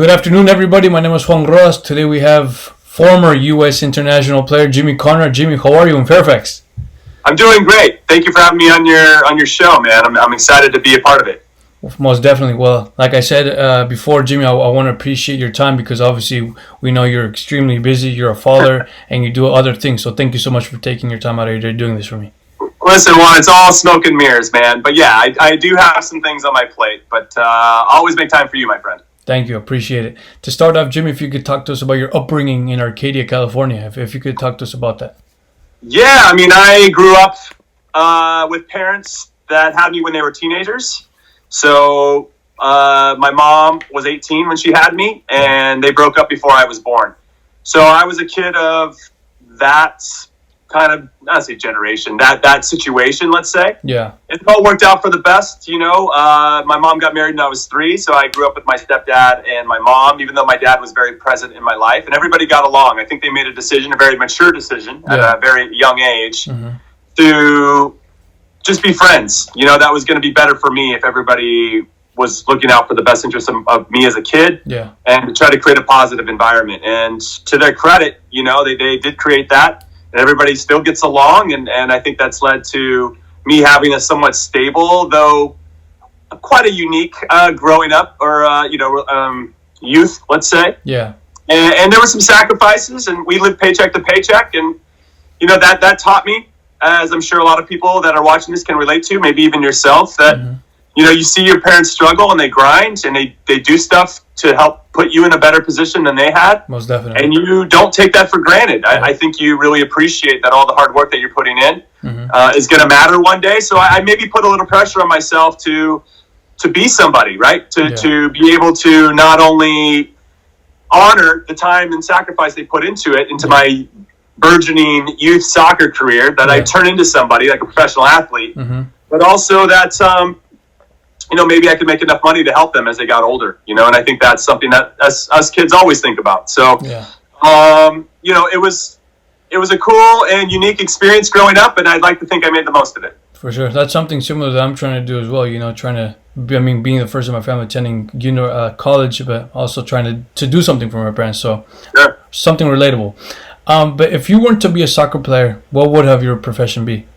Good afternoon, everybody. My name is Juan Rodas. Today we have former U.S. international player Jimmy Conrad. Jimmy, how are you in Fairfax? I'm doing great. Thank you for having me on your show, man. I'm excited to be a part of it. Most definitely. Well, like I said before, Jimmy, I want to appreciate your time because obviously we know you're extremely busy. You're a father and you do other things. So thank you so much for taking your time out of your day doing this for me. Listen, Juan, it's all smoke and mirrors, man. But yeah, I do have some things on my plate. But I'll always make time for you, my friend. Thank you. Appreciate it. To start off, Jimmy, if you could talk to us about your upbringing in Arcadia, California. If you could talk to us about that. Yeah, I mean, I grew up with parents that had me when they were teenagers. So my mom was 18 when she had me, and they broke up before I was born. So I was a kid of that kind of, not say generation, that situation, let's say. Yeah. It all worked out for the best, you know. My mom got married when I was 3, so I grew up with my stepdad and my mom, even though my dad was very present in my life. And everybody got along. I think they made a decision, a very mature decision at a very young age, to just be friends. You know, that was going to be better for me if everybody was looking out for the best interest of me as a kid, and to try to create a positive environment. And to their credit, you know, they did create that. And everybody still gets along, and I think that's led to me having a somewhat stable, though quite a unique growing up or youth, let's say. Yeah. And there were some sacrifices, and we lived paycheck to paycheck, and you know that taught me, as I'm sure a lot of people that are watching this can relate to, maybe even yourself, that you know, you see your parents struggle and they grind and they do stuff to help put you in a better position than they had. Most definitely. And you don't take that for granted. I think you really appreciate that all the hard work that you're putting in is going to matter one day. So I maybe put a little pressure on myself to be somebody, right? To be able to not only honor the time and sacrifice they put into it, into my burgeoning youth soccer career, that I turn into somebody like a professional athlete, but also that, you know, maybe I could make enough money to help them as they got older, you know, and I think that's something that us kids always think about. So, you know, it was a cool and unique experience growing up, and I'd like to think I made the most of it. For sure. That's something similar that I'm trying to do as well, you know, being the first in my family attending college, but also trying to do something for my parents. So something relatable. But if you weren't to be a soccer player, what would have your profession be?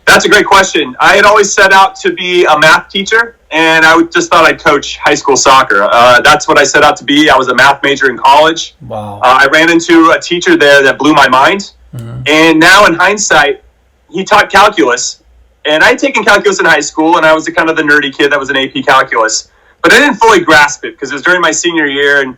That's a great question. I had always set out to be a math teacher, and I just thought I'd coach high school soccer. That's what I set out to be. I was a math major in college. Wow. I ran into a teacher there that blew my mind. And now in hindsight, he taught calculus. And I had taken calculus in high school, and I was kind of the nerdy kid that was in AP calculus. But I didn't fully grasp it because it was during my senior year, and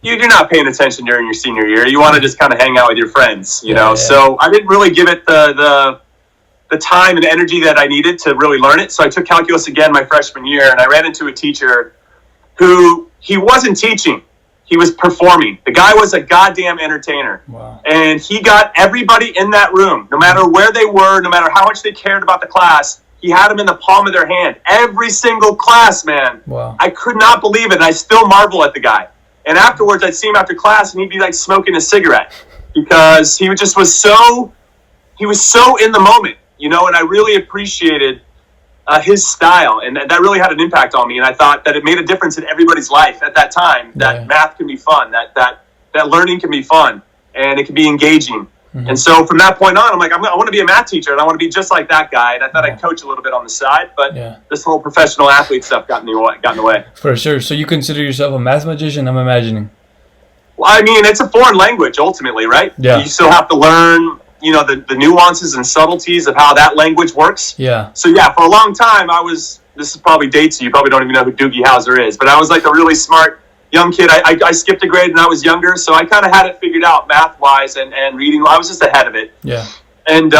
you're not paying attention during your senior year. You want to just kind of hang out with your friends, you know. So I didn't really give it the time and energy that I needed to really learn it. So I took calculus again my freshman year, and I ran into a teacher who, he wasn't teaching, he was performing. The guy was a goddamn entertainer. Wow. And he got everybody in that room, no matter where they were, no matter how much they cared about the class, he had them in the palm of their hand. Every single class, man. Wow. I could not believe it, and I still marvel at the guy. And afterwards, I'd see him after class, and he'd be like smoking a cigarette because he just was so in the moment. You know, and I really appreciated his style, and that really had an impact on me. And I thought that it made a difference in everybody's life at that time. That math can be fun, that learning can be fun, and it can be engaging. And so from that point on, I'm like, I want to be a math teacher, and I want to be just like that guy. And I thought I'd coach a little bit on the side, but this whole professional athlete stuff got in the way. For sure. So you consider yourself a math magician? I'm imagining. Well, I mean, it's a foreign language ultimately, right? Yeah. You still have to learn, you know, the nuances and subtleties of how that language works. Yeah. So yeah, for a long time this is probably dates you probably don't even know who Doogie Howser is, but I was like a really smart young kid. I skipped a grade when I was younger, so I kind of had it figured out math-wise and reading. I was just ahead of it. Yeah. And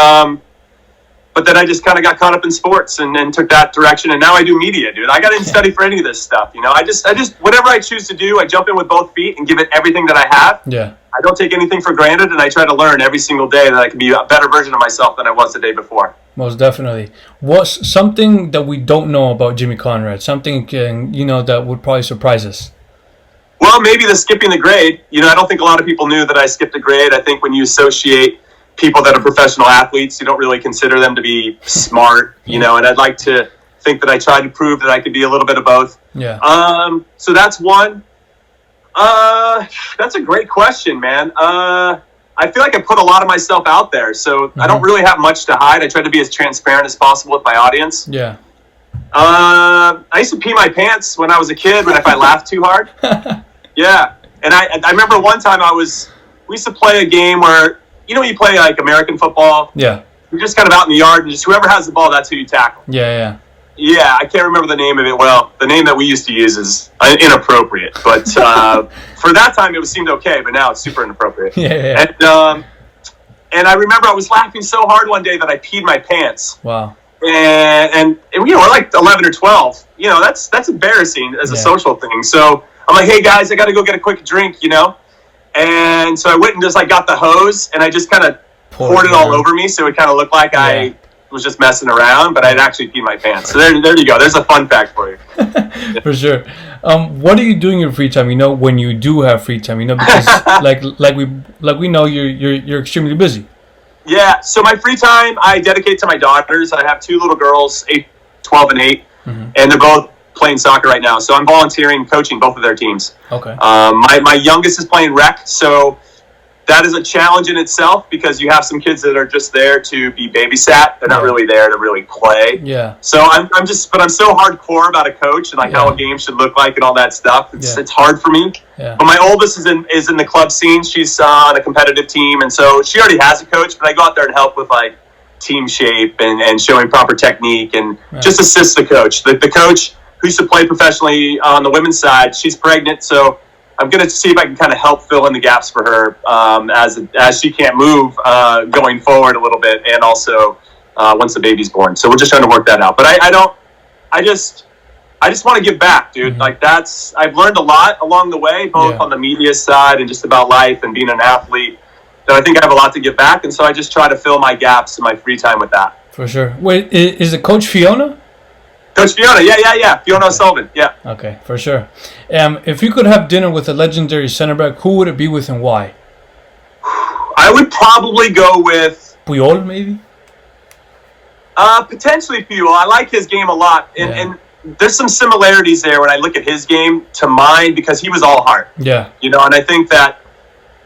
but then I just kind of got caught up in sports and took that direction, and now I do media, dude. I got to study for any of this stuff, you know. I just whatever I choose to do, I jump in with both feet and give it everything that I have. Yeah. I don't take anything for granted, and I try to learn every single day that I can be a better version of myself than I was the day before. Most definitely. What's something that we don't know about Jimmy Conrad? Something, you know, that would probably surprise us? Well, maybe the skipping the grade. You know, I don't think a lot of people knew that I skipped a grade. I think when you associate people that are professional athletes, you don't really consider them to be smart, you know, and I'd like to think that I tried to prove that I could be a little bit of both. Yeah. So that's one. That's a great question, man. I feel like I put a lot of myself out there, so I don't really have much to hide. I try to be as transparent as possible with my audience. Yeah. I used to pee my pants when I was a kid if I laughed too hard. Yeah. And I remember one time we used to play a game where, you play like American football. Yeah. You're just kind of out in the yard and just whoever has the ball, that's who you tackle. Yeah. Yeah, I can't remember the name of it. Well, the name that we used to use is inappropriate. But for that time, it seemed okay. But now it's super inappropriate. Yeah. And I remember I was laughing so hard one day that I peed my pants. Wow. And we're like 11 or 12. That's embarrassing as a social thing. So I'm like, hey, guys, I got to go get a quick drink, And so I went and just got the hose and I just kind of poured it all over me. So it kind of looked like I was just messing around, but I'd actually peed my pants. So there you go. There's a fun fact for you. For sure. What do you do in your free time? When you do have free time, because like we know you're extremely busy. Yeah. So my free time I dedicate to my daughters. I have two little girls, 12 and 8, and they're both playing soccer right now. So I'm volunteering, coaching both of their teams. Okay. My youngest is playing rec, so that is a challenge in itself because you have some kids that are just there to be babysat. They're not really there to really play. Yeah. So I'm so hardcore about a coach and how a game should look like and all that stuff. It's hard for me. Yeah. But my oldest is in the club scene. She's on a competitive team, and so she already has a coach. But I go out there and help with team shape and showing proper technique and just assist the coach. The coach who used to play professionally on the women's side, she's pregnant, so I'm going to see if I can kind of help fill in the gaps for her as she can't move going forward a little bit, and also once the baby's born. So we're just trying to work that out. But I just want to give back, dude. I've learned a lot along the way, both on the media side and just about life and being an athlete, that I think I have a lot to give back. And so I just try to fill my gaps in my free time with that. For sure. Wait, is it Coach Fiona? Coach Fiona, yeah. Fiona Sullivan, yeah. Okay, for sure. If you could have dinner with a legendary center back, who would it be with and why? I would probably go with Puyol, maybe? Potentially Puyol. I like his game a lot. And there's some similarities there when I look at his game to mine because he was all heart. Yeah. And I think that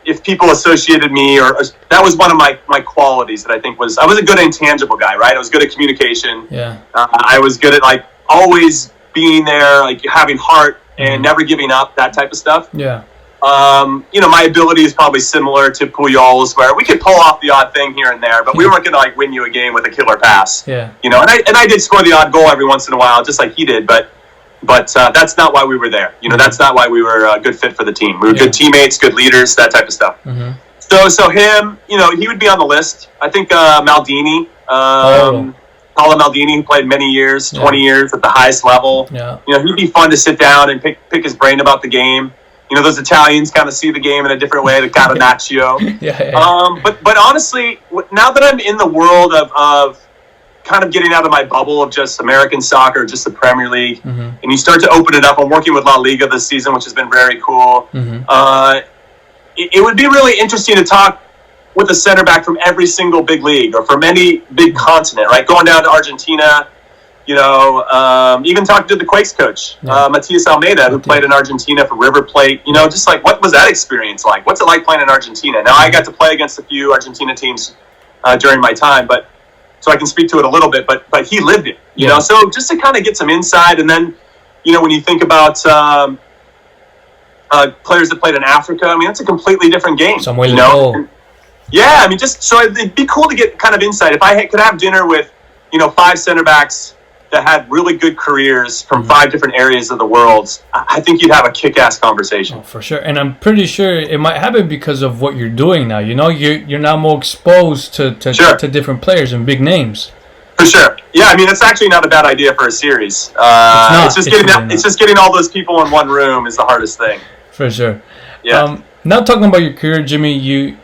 if people associated me or that was one of my qualities that I think I was a good intangible guy, right? I was good at communication. Yeah. I was good at always being there, having heart and never giving up, that type of stuff. Yeah. My ability is probably similar to Puyol's, where we could pull off the odd thing here and there, but we weren't going to win you a game with a killer pass. Yeah. And I did score the odd goal every once in a while, just like he did, but that's not why we were there. That's not why we were a good fit for the team. We were good teammates, good leaders, that type of stuff. Mm-hmm. So him, he would be on the list. I think Maldini, Paolo Maldini, who played many years, 20 years at the highest level. Yeah. He'd be fun to sit down and pick his brain about the game. Those Italians kind of see the game in a different way, the Catenaccio. But honestly, now that I'm in the world of kind of getting out of my bubble of just American soccer, just the Premier League, and you start to open it up. I'm working with La Liga this season, which has been very cool. It would be really interesting to talk with a center back from every single big league or from any big continent, right? Going down to Argentina, even talking to the Quakes coach, Matias Almeida, who played in Argentina for River Plate. Just what was that experience like? What's it like playing in Argentina? Now, I got to play against a few Argentina teams during my time, so I can speak to it a little bit, but he lived it, you know? So just to kind of get some insight, and then, when you think about players that played in Africa, it's a completely different game, Yeah, just, so it'd be cool to get kind of insight. If I could have dinner with, 5 center backs that had really good careers from 5 different areas of the world, I think you'd have a kick-ass conversation. Oh, for sure. And I'm pretty sure it might happen because of what you're doing now. You're now more exposed to different players and big names. For sure. Yeah, it's actually not a bad idea for a series. It's just getting all those people in one room is the hardest thing. For sure. Yeah. Now talking about your career, Jimmy, you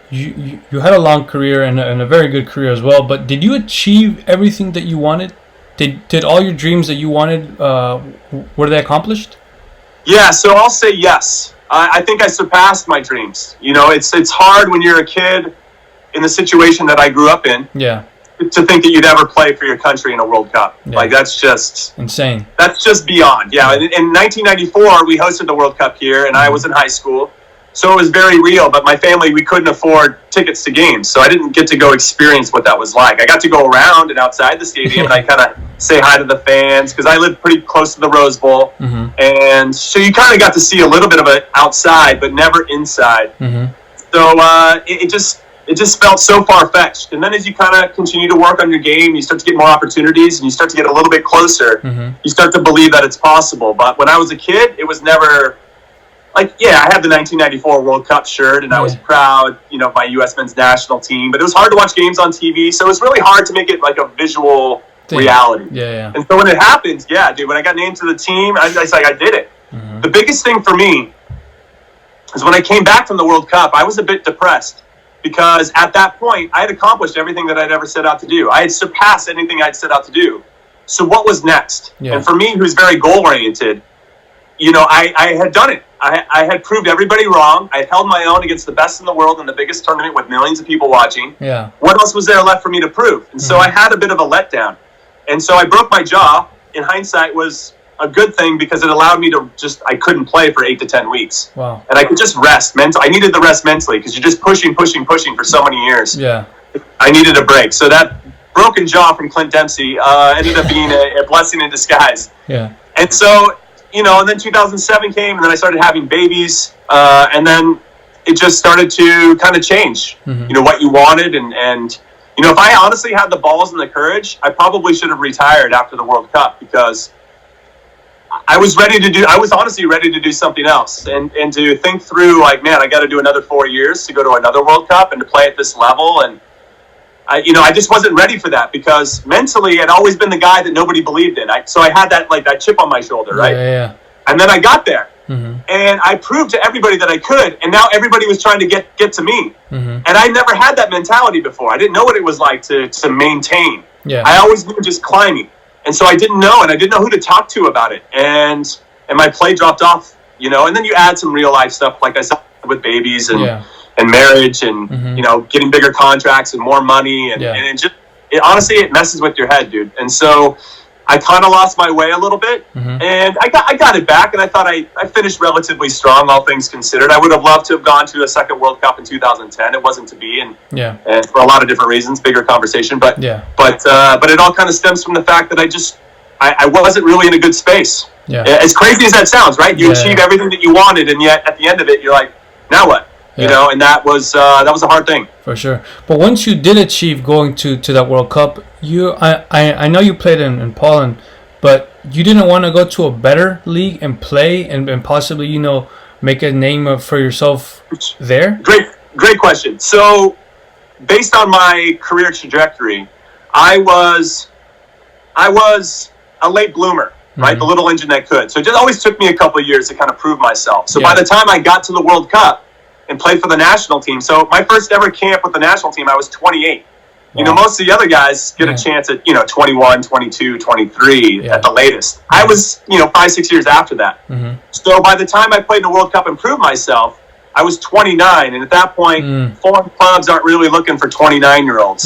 had a long career and a very good career as well. But did you achieve everything that you wanted? Did all your dreams that you wanted, were they accomplished? Yeah, so I'll say yes. I think I surpassed my dreams. It's hard when you're a kid in the situation that I grew up in. Yeah. to think that you'd ever play for your country in a World Cup. Yeah. Like, that's just insane. That's just beyond. Yeah. In 1994, we hosted the World Cup here, and I was in high school. So it was very real, but my family, we couldn't afford tickets to games. So I didn't get to go experience what that was like. I got to go around and outside the stadium, and I kind of say hi to the fans because I lived pretty close to the Rose Bowl. Mm-hmm. And so you kind of got to see a little bit of it outside, but never inside. Mm-hmm. So it just felt so far-fetched. And then as you kind of continue to work on your game, you start to get more opportunities, and you start to get a little bit closer. Mm-hmm. You start to believe that it's possible. But when I was a kid, it was never... Like, yeah, I had the 1994 World Cup shirt, and I was proud, of my U.S. men's national team. But it was hard to watch games on TV, so it was really hard to make it like a visual reality. Yeah. And so when it happened, dude, when I got named to the team, I was like, I did it. Mm-hmm. The biggest thing for me is when I came back from the World Cup, I was a bit depressed because at that point, I had accomplished everything that I'd ever set out to do. I had surpassed anything I'd set out to do. So what was next? Yeah. And for me, who's very goal-oriented, I had done it. I had proved everybody wrong. I had held my own against the best in the world in the biggest tournament with millions of people watching. Yeah. What else was there left for me to prove? And so I had a bit of a letdown. And so I broke my jaw. In hindsight, was a good thing because it allowed me to I couldn't play for 8 to 10 weeks. Wow. And I could just rest. I needed the rest mentally because you're just pushing for so many years. Yeah. I needed a break. So that broken jaw from Clint Dempsey ended up being a blessing in disguise. Yeah. And so... and then 2007 came, and then I started having babies, and then it just started to kind of change, what you wanted. And if I honestly had the balls and the courage, I probably should have retired after the World Cup because I was honestly ready to do something else and to think through, like, man, I got to do another 4 years to go to another World Cup and to play at this level. And I just wasn't ready for that because mentally I'd always been the guy that nobody believed in. So I had that chip on my shoulder, right? Yeah. And then I got there, mm-hmm. and I proved to everybody that I could, and now everybody was trying to get to me. Mm-hmm. And I never had that mentality before. I didn't know what it was like to maintain. Yeah. I always knew just climbing, and so I didn't know, and I didn't know who to talk to about it. And my play dropped off, and then you add some real life stuff, like I said, with babies and marriage and, getting bigger contracts and more money. And honestly, it messes with your head, dude. And so I kind of lost my way a little bit, and I got it back, and I thought I finished relatively strong, all things considered. I would have loved to have gone to a second World Cup in 2010. It wasn't to be, and for a lot of different reasons, bigger conversation. But it all kind of stems from the fact that I wasn't really in a good space. Yeah. As crazy as that sounds, right? You achieve everything that you wanted, and yet at the end of it, you're like, now what? Yeah. And that was a hard thing. For sure. But once you did achieve going to that World Cup, I know you played in Poland, but you didn't want to go to a better league and play and possibly, make a name for yourself there? Great question. So based on my career trajectory, I was a late bloomer, right? The little engine that could. So it just always took me a couple of years to kind of prove myself. So by the time I got to the World Cup and played for the national team, so my first ever camp with the national team, I was 28. Wow. Most of the other guys get a chance at, 21, 22, 23 at the latest. I was, 5-6 years after that. So by the time I played the World Cup and proved myself, I was 29. And at that point, foreign clubs aren't really looking for 29-year-olds.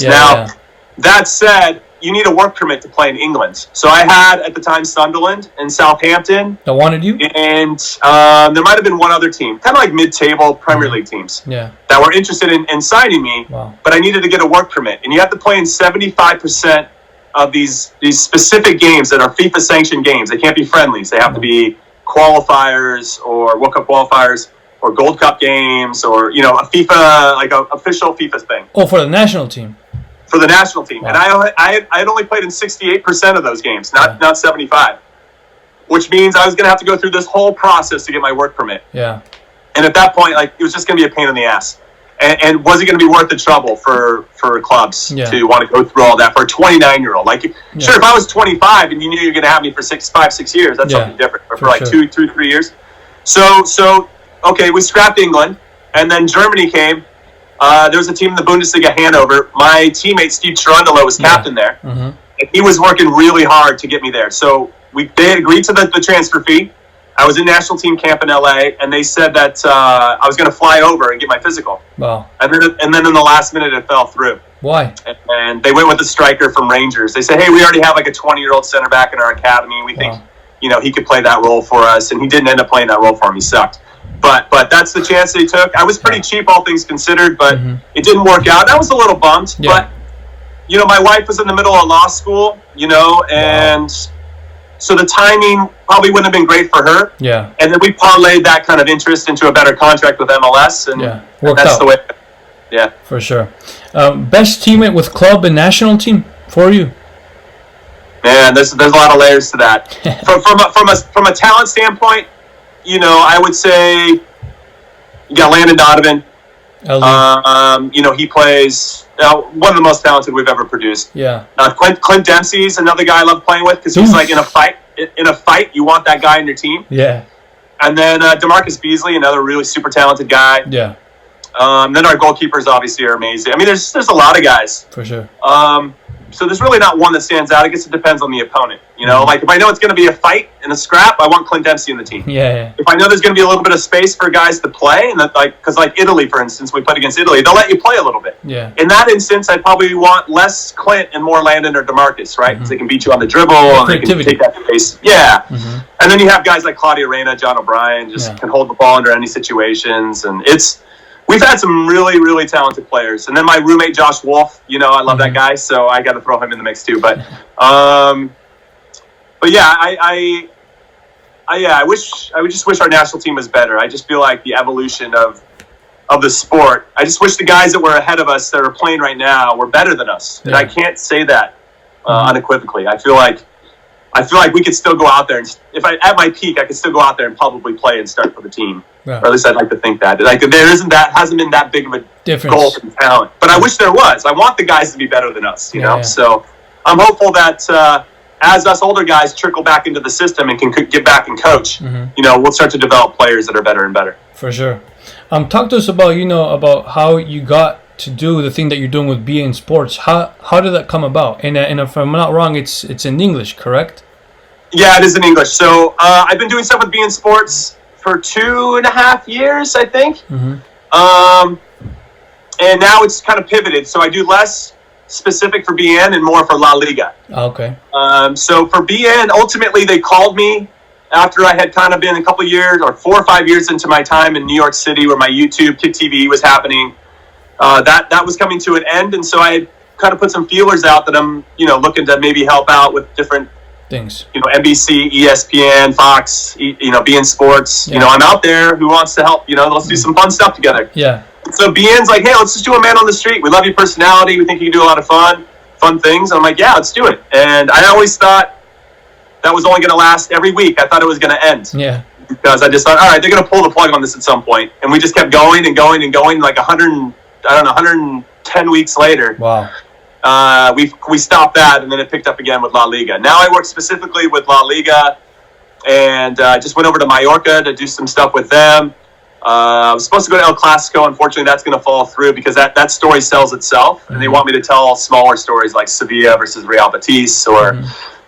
That said, you need a work permit to play in England. So I had, at the time, Sunderland and Southampton. That wanted you? And there might have been one other team, kind of like mid-table Premier League teams, that were interested in signing me. Wow. But I needed to get a work permit. And you have to play in 75% of these specific games that are FIFA-sanctioned games. They can't be friendlies. They have to be qualifiers or World Cup qualifiers or Gold Cup games or, a FIFA, like an official FIFA thing. Oh, for the national team? For the national team. Wow. And I had only played in 68% of those games, not 75. Which means I was going to have to go through this whole process to get my work permit. Yeah. And at that point, it was just going to be a pain in the ass. And was it going to be worth the trouble for clubs to want to go through all that for a 29-year-old? Sure, if I was 25 and you knew you were going to have me for 5-6 years, that's something different. But for 2-3 years. So okay, we scrapped England, and then Germany came. There was a team in the Bundesliga, Hanover. My teammate, Steve Cherundolo, was captain there. And he was working really hard to get me there. So they had agreed to the transfer fee. I was in national team camp in LA, and they said that I was going to fly over and get my physical. Wow. And then in the last minute, it fell through. Why? And they went with a striker from Rangers. They said, hey, we already have like a 20-year-old center back in our academy. We think, he could play that role for us. And he didn't end up playing that role for him. He sucked. But that's the chance they took. I was pretty cheap, all things considered, but it didn't work out. I was a little bummed. But, my wife was in the middle of law school, and so the timing probably wouldn't have been great for her. Yeah. And then we parlayed that kind of interest into a better contract with MLS. And worked that's out. the way. Yeah. For sure. Best teammate with club and national team for you? Man, there's a lot of layers to that. from a talent standpoint, I would say you got Landon Donovan. He plays one of the most talented we've ever produced. Yeah. Clint Dempsey's another guy I love playing with because he's like in a fight, you want that guy in your team. Yeah. And then DeMarcus Beasley, another really super talented guy. Yeah. Then our goalkeepers obviously are amazing. I mean, there's a lot of guys. For sure. So there's really not one that stands out. I guess it depends on the opponent. Like if I know it's going to be a fight and a scrap, I want Clint Dempsey in the team. Yeah. If I know there's going to be a little bit of space for guys to play, and because Italy, for instance, we played against Italy, they'll let you play a little bit. Yeah. In that instance, I probably want less Clint and more Landon or DeMarcus, right? Because they can beat you on the dribble and they can take that space. Yeah. And then you have guys like Claudio Reyna, John O'Brien, can hold the ball under any situations, and we've had some really, really talented players. And then my roommate, Josh Wolf, I love that guy, so I got to throw him in the mix too. But yeah, I just wish our national team was better. I just feel like the evolution of the sport, I just wish the guys that were ahead of us that are playing right now were better than us. And I can't say that unequivocally. I feel like we could still go out there, and at my peak, I could still go out there and probably play and start for the team. Yeah. Or at least I'd like to think that. Like hasn't been that big of a difference. Goal in talent. But I wish there was. I want the guys to be better than us, you know? So I'm hopeful that as us older guys trickle back into the system and can get back and coach, we'll start to develop players that are better and better. For sure. Talk to us about, about how you got to do the thing that you're doing with beIN Sports. How did that come about? And if I'm not wrong, it's in English, correct? Yeah, it is in English. So I've been doing stuff with beIN Sports for 2.5 years, I think. And now it's kind of pivoted. So I do less specific for beIN and more for La Liga. Okay. So for beIN, ultimately they called me after I had kind of been a couple years or 4 or 5 years into my time in New York City where my YouTube Kick TV was happening. That was coming to an end. And so I had kind of put some feelers out that I'm, looking to maybe help out with different things. NBC, ESPN, Fox, beIN Sports. Yeah. I'm out there. Who wants to help? Let's do some fun stuff together. Yeah. So beIN's like, hey, let's just do a man on the street. We love your personality. We think you can do a lot of fun things. I'm like, yeah, let's do it. And I always thought that was only going to last every week. I thought it was going to end. Yeah. Because I just thought, all right, they're going to pull the plug on this at some point. And we just kept going and going and going. Like 110 weeks later. Wow. We stopped that, and then it picked up again with La Liga. Now I work specifically with La Liga, and just went over to Mallorca to do some stuff with them. I was supposed to go to El Clasico. Unfortunately, that's going to fall through because that story sells itself, and they want me to tell smaller stories like Sevilla versus Real Betis or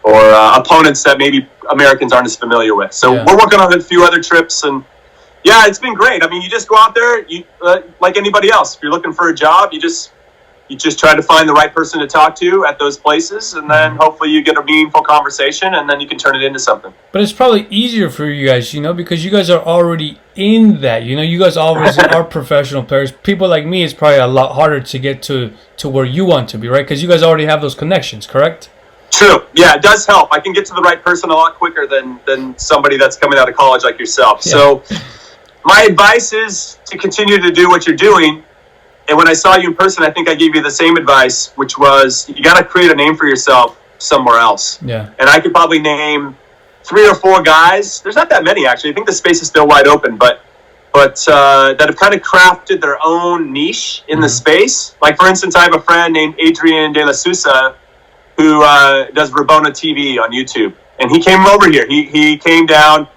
opponents that maybe Americans aren't as familiar with. So we're working on a few other trips, and yeah, it's been great. I mean, you just go out there, like anybody else. If you're looking for a job, you just try to find the right person to talk to at those places, and then hopefully you get a meaningful conversation, and then you can turn it into something. But it's probably easier for you guys, because you guys are already in that. You guys obviously are professional players. People like me, it's probably a lot harder to get to where you want to be, right? Because you guys already have those connections, correct? True. Yeah, it does help. I can get to the right person a lot quicker than somebody that's coming out of college like yourself. Yeah. So my advice is to continue to do what you're doing. And when I saw you in person, I think I gave you the same advice, which was you got to create a name for yourself somewhere else. Yeah. And I could probably name 3 or 4 guys. There's not that many, actually. I think the space is still wide open, but that have kind of crafted their own niche in the space. Like, for instance, I have a friend named Adrian De La Sousa who does Rabona TV on YouTube. And he came over here. He came down.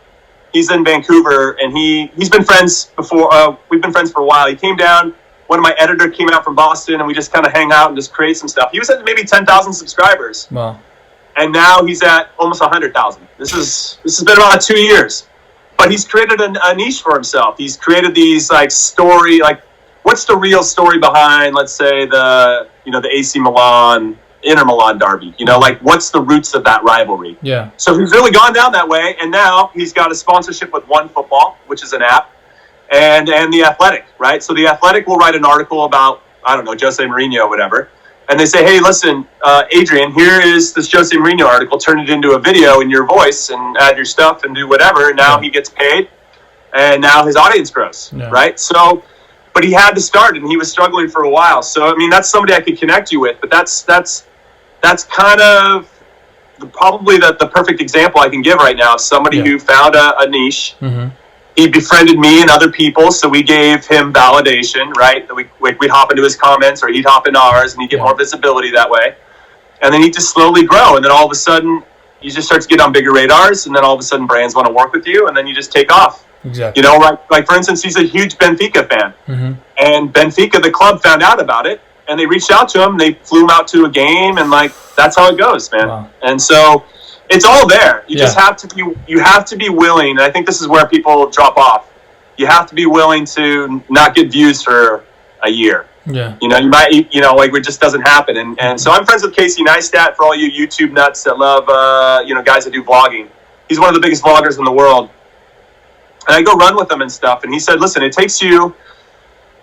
He's in Vancouver, and he's been friends before. We've been friends for a while. He came down. One of my editors came out from Boston, and we just kind of hang out and just create some stuff. He was at maybe 10,000 subscribers. Wow. And now he's at almost 100,000. This has been about 2 years. But he's created a niche for himself. He's created these what's the real story behind, let's say, the AC Milan, Inter Milan derby? Like, what's the roots of that rivalry? Yeah. So he's really gone down that way, and now he's got a sponsorship with OneFootball, which is an app, and The Athletic, right? So The Athletic will write an article about, I don't know, Jose Mourinho or whatever, and they say, hey, listen, Adrian, here is this Jose Mourinho article. Turn it into a video in your voice and add your stuff and do whatever. And now he gets paid, and now his audience grows, right? So, but he had to start, and he was struggling for a while. So, I mean, that's somebody I could connect you with. But that's kind of probably the perfect example I can give right now of somebody who found a niche. Mm-hmm. He befriended me and other people, so we gave him validation, right? We'd hop into his comments, or he'd hop into ours, and he'd get more visibility that way. And then he'd just slowly grow, and then all of a sudden, you just start to get on bigger radars, and then all of a sudden, brands want to work with you, and then you just take off. Exactly. Like for instance, he's a huge Benfica fan, and Benfica, the club, found out about it, and they reached out to him. They flew him out to a game, and like that's how it goes, man. Wow. And so it's all there. You just have to be willing. And I think this is where people drop off. You have to be willing to not get views for a year. Yeah. You might, like it just doesn't happen. And so I'm friends with Casey Neistat, for all you YouTube nuts that love, guys that do vlogging. He's one of the biggest vloggers in the world. And I go run with him and stuff. And he said, listen, it takes you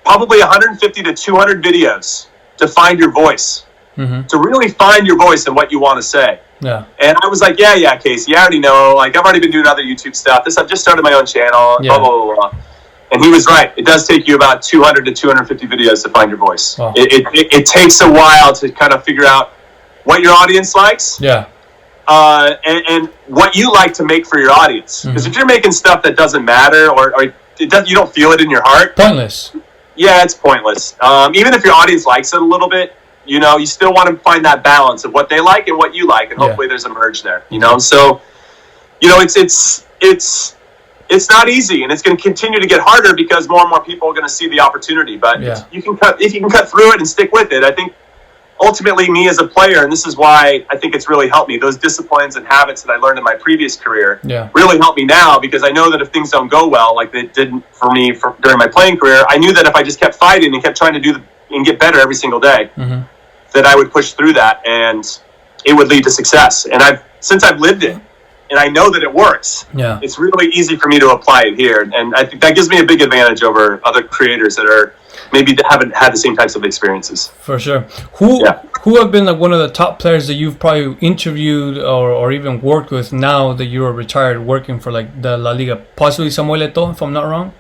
probably 150 to 200 videos to find your voice, to really find your voice and what you want to say. Yeah. And I was like, yeah, Casey, I already know. Like, I've already been doing other YouTube stuff. I've just started my own channel, blah, blah, blah, blah. And he was right. It does take you about 200 to 250 videos to find your voice. Wow. It takes a while to kind of figure out what your audience likes. Yeah. And what you like to make for your audience. Because if you're making stuff that doesn't matter, or you don't feel it in your heart. Pointless. Yeah, it's pointless. Even if your audience likes it a little bit, you still want to find that balance of what they like and what you like, and hopefully there's a merge there. So, it's not easy, and it's going to continue to get harder because more and more people are going to see the opportunity. But if you can cut through it and stick with it, I think ultimately me as a player, and this is why I think it's really helped me. Those disciplines and habits that I learned in my previous career really help me now, because I know that if things don't go well, like they didn't for me during my playing career, I knew that if I just kept fighting and kept trying to and get better every single day, that I would push through that and it would lead to success. And since I've lived it and I know that it works, it's really easy for me to apply it here. And I think that gives me a big advantage over other creators that maybe haven't had the same types of experiences. For sure. Who have been like one of the top players that you've probably interviewed or even worked with now that you're retired, working for like the La Liga? Possibly Samuel Eto'o, if I'm not wrong?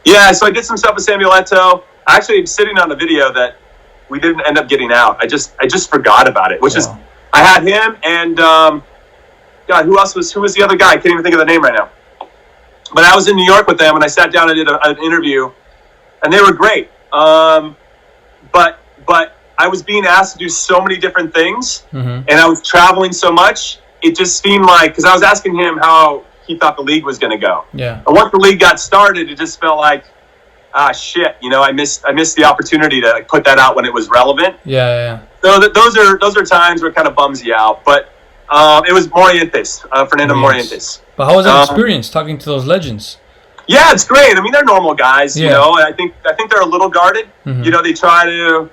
Yeah, so I did some stuff with Samuel Eto'o. Actually, I'm sitting on a video that we didn't end up getting out. I just forgot about it, which is, I had him and, God, who was the other guy? I can't even think of the name right now. But I was in New York with them, and I sat down and did an interview, and they were great. But I was being asked to do so many different things, and I was traveling so much, it just seemed like, because I was asking him how he thought the league was going to go. Yeah. And once the league got started, it just felt like, shit, I missed the opportunity to put that out when it was relevant. Yeah. So those are times where it kind of bums you out. But it was Morientes, Fernando Morientes. But how was that experience talking to those legends? Yeah, it's great. I mean, they're normal guys, and I think they're a little guarded. They try to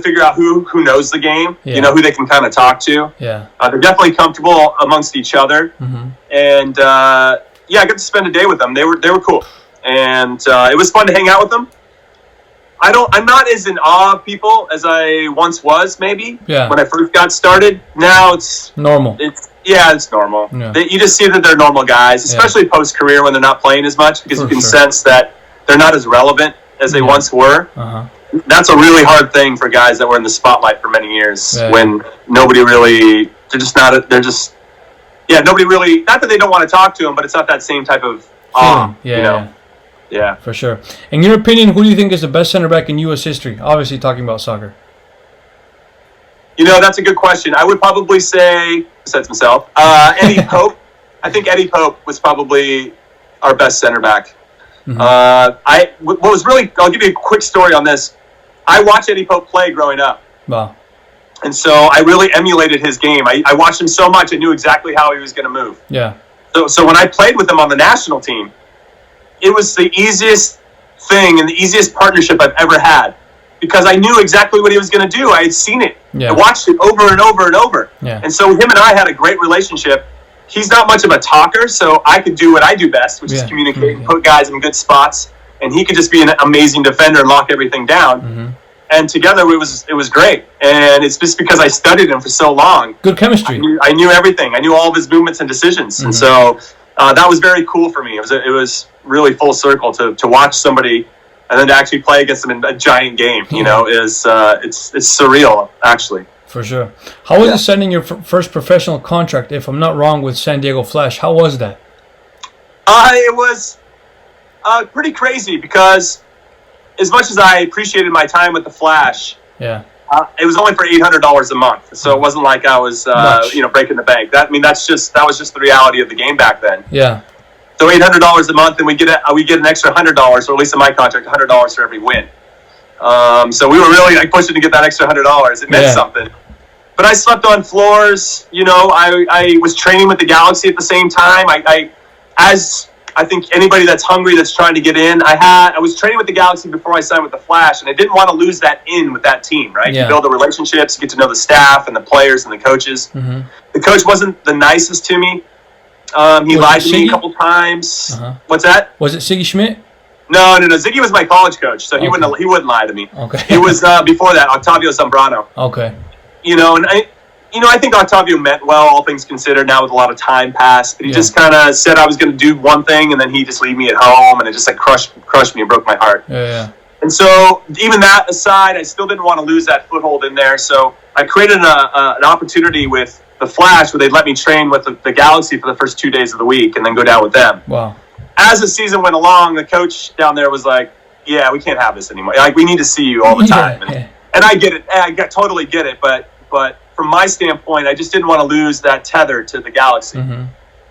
figure out who knows the game, who they can kind of talk to. Yeah. They're definitely comfortable amongst each other. And I got to spend a day with them. They were cool. And it was fun to hang out with them. I'm not as in awe of people as I once was, maybe, when I first got started. Now it's normal. It's normal. Yeah. You just see that they're normal guys, especially post-career when they're not playing as much, because you can sense that they're not as relevant as they once were. That's a really hard thing for guys that were in the spotlight for many years, when nobody really, nobody really, not that they don't want to talk to them, but it's not that same type of awe, Yeah, for sure. In your opinion, who do you think is the best center back in U.S. history? Obviously, talking about soccer. That's a good question. I would probably say, besides myself, Eddie Pope. I think Eddie Pope was probably our best center back. I'll give you a quick story on this. I watched Eddie Pope play growing up. Wow. And so I really emulated his game. I watched him so much, I knew exactly how he was going to move. Yeah. So when I played with him on the national team, it was the easiest thing and the easiest partnership I've ever had, because I knew exactly what he was going to do. I had seen it. Yeah. I watched it over and over and over. Yeah. And so him and I had a great relationship. He's not much of a talker, so I could do what I do best, which is communicate and put guys in good spots. And he could just be an amazing defender and lock everything down. And together it was great. And it's just because I studied him for so long. Good chemistry. I knew everything. I knew all of his movements and decisions. And so that was very cool for me. It was really full circle to watch somebody and then to actually play against them in a giant game. You know, it's surreal, actually. For sure. How was it signing your first professional contract, if I'm not wrong, with San Diego Flash? How was that? It was pretty crazy, because as much as I appreciated my time with the Flash, it was only for $800 a month. So it wasn't like I was breaking the bank. That was just the reality of the game back then. Yeah. So $800 a month, and we get an extra $100, or at least in my contract, $100 for every win. So we were really pushing to get that extra $100. It meant something. But I slept on floors. You know, I was training with the Galaxy at the same time. As I think anybody that's hungry, that's trying to get in, I was training with the Galaxy before I signed with the Flash, and I didn't want to lose that in with that team, right? You build the relationships, get to know the staff and the players and the coaches. The coach wasn't the nicest to me. He lied to me a couple times. What's that? Was it Siggy Schmidt? No. Ziggy was my college coach, so he wouldn't lie to me. Okay. It was before that, Octavio Zambrano. Okay. I think Octavio meant well, all things considered, now with a lot of time passed. But he just kind of said I was going to do one thing, and then he just leave me at home, and it just crushed me and broke my heart. Yeah. And so even that aside, I still didn't want to lose that foothold in there. So I created an opportunity with the Flash where they'd let me train with the Galaxy for the first 2 days of the week and then go down with them. Wow. As the season went along, the coach down there was like, yeah, we can't have this anymore. We need to see you all the time. And I get it. I totally get it. But from my standpoint, I just didn't want to lose that tether to the Galaxy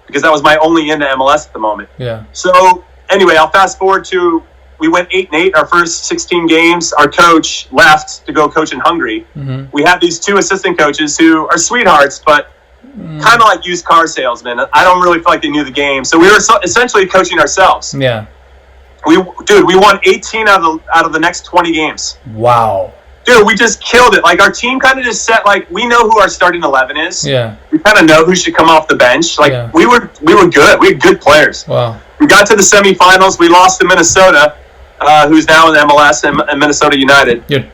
because that was my only into MLS at the moment. Yeah. So anyway, I'll fast forward to, we went 8-8 our first 16 games. Our coach left to go coach in Hungary. We had these two assistant coaches who are sweethearts, but kind of like used car salesmen. I don't really feel like they knew the game. So we were essentially coaching ourselves. Yeah. We won 18 out of the next 20 games. Wow. Dude, we just killed it. Our team kind of just set, we know who our starting 11 is. Yeah. We kind of know who should come off the bench. We were good. We had good players. Wow. We got to the semifinals. We lost to Minnesota, who's now in the MLS and Minnesota United. The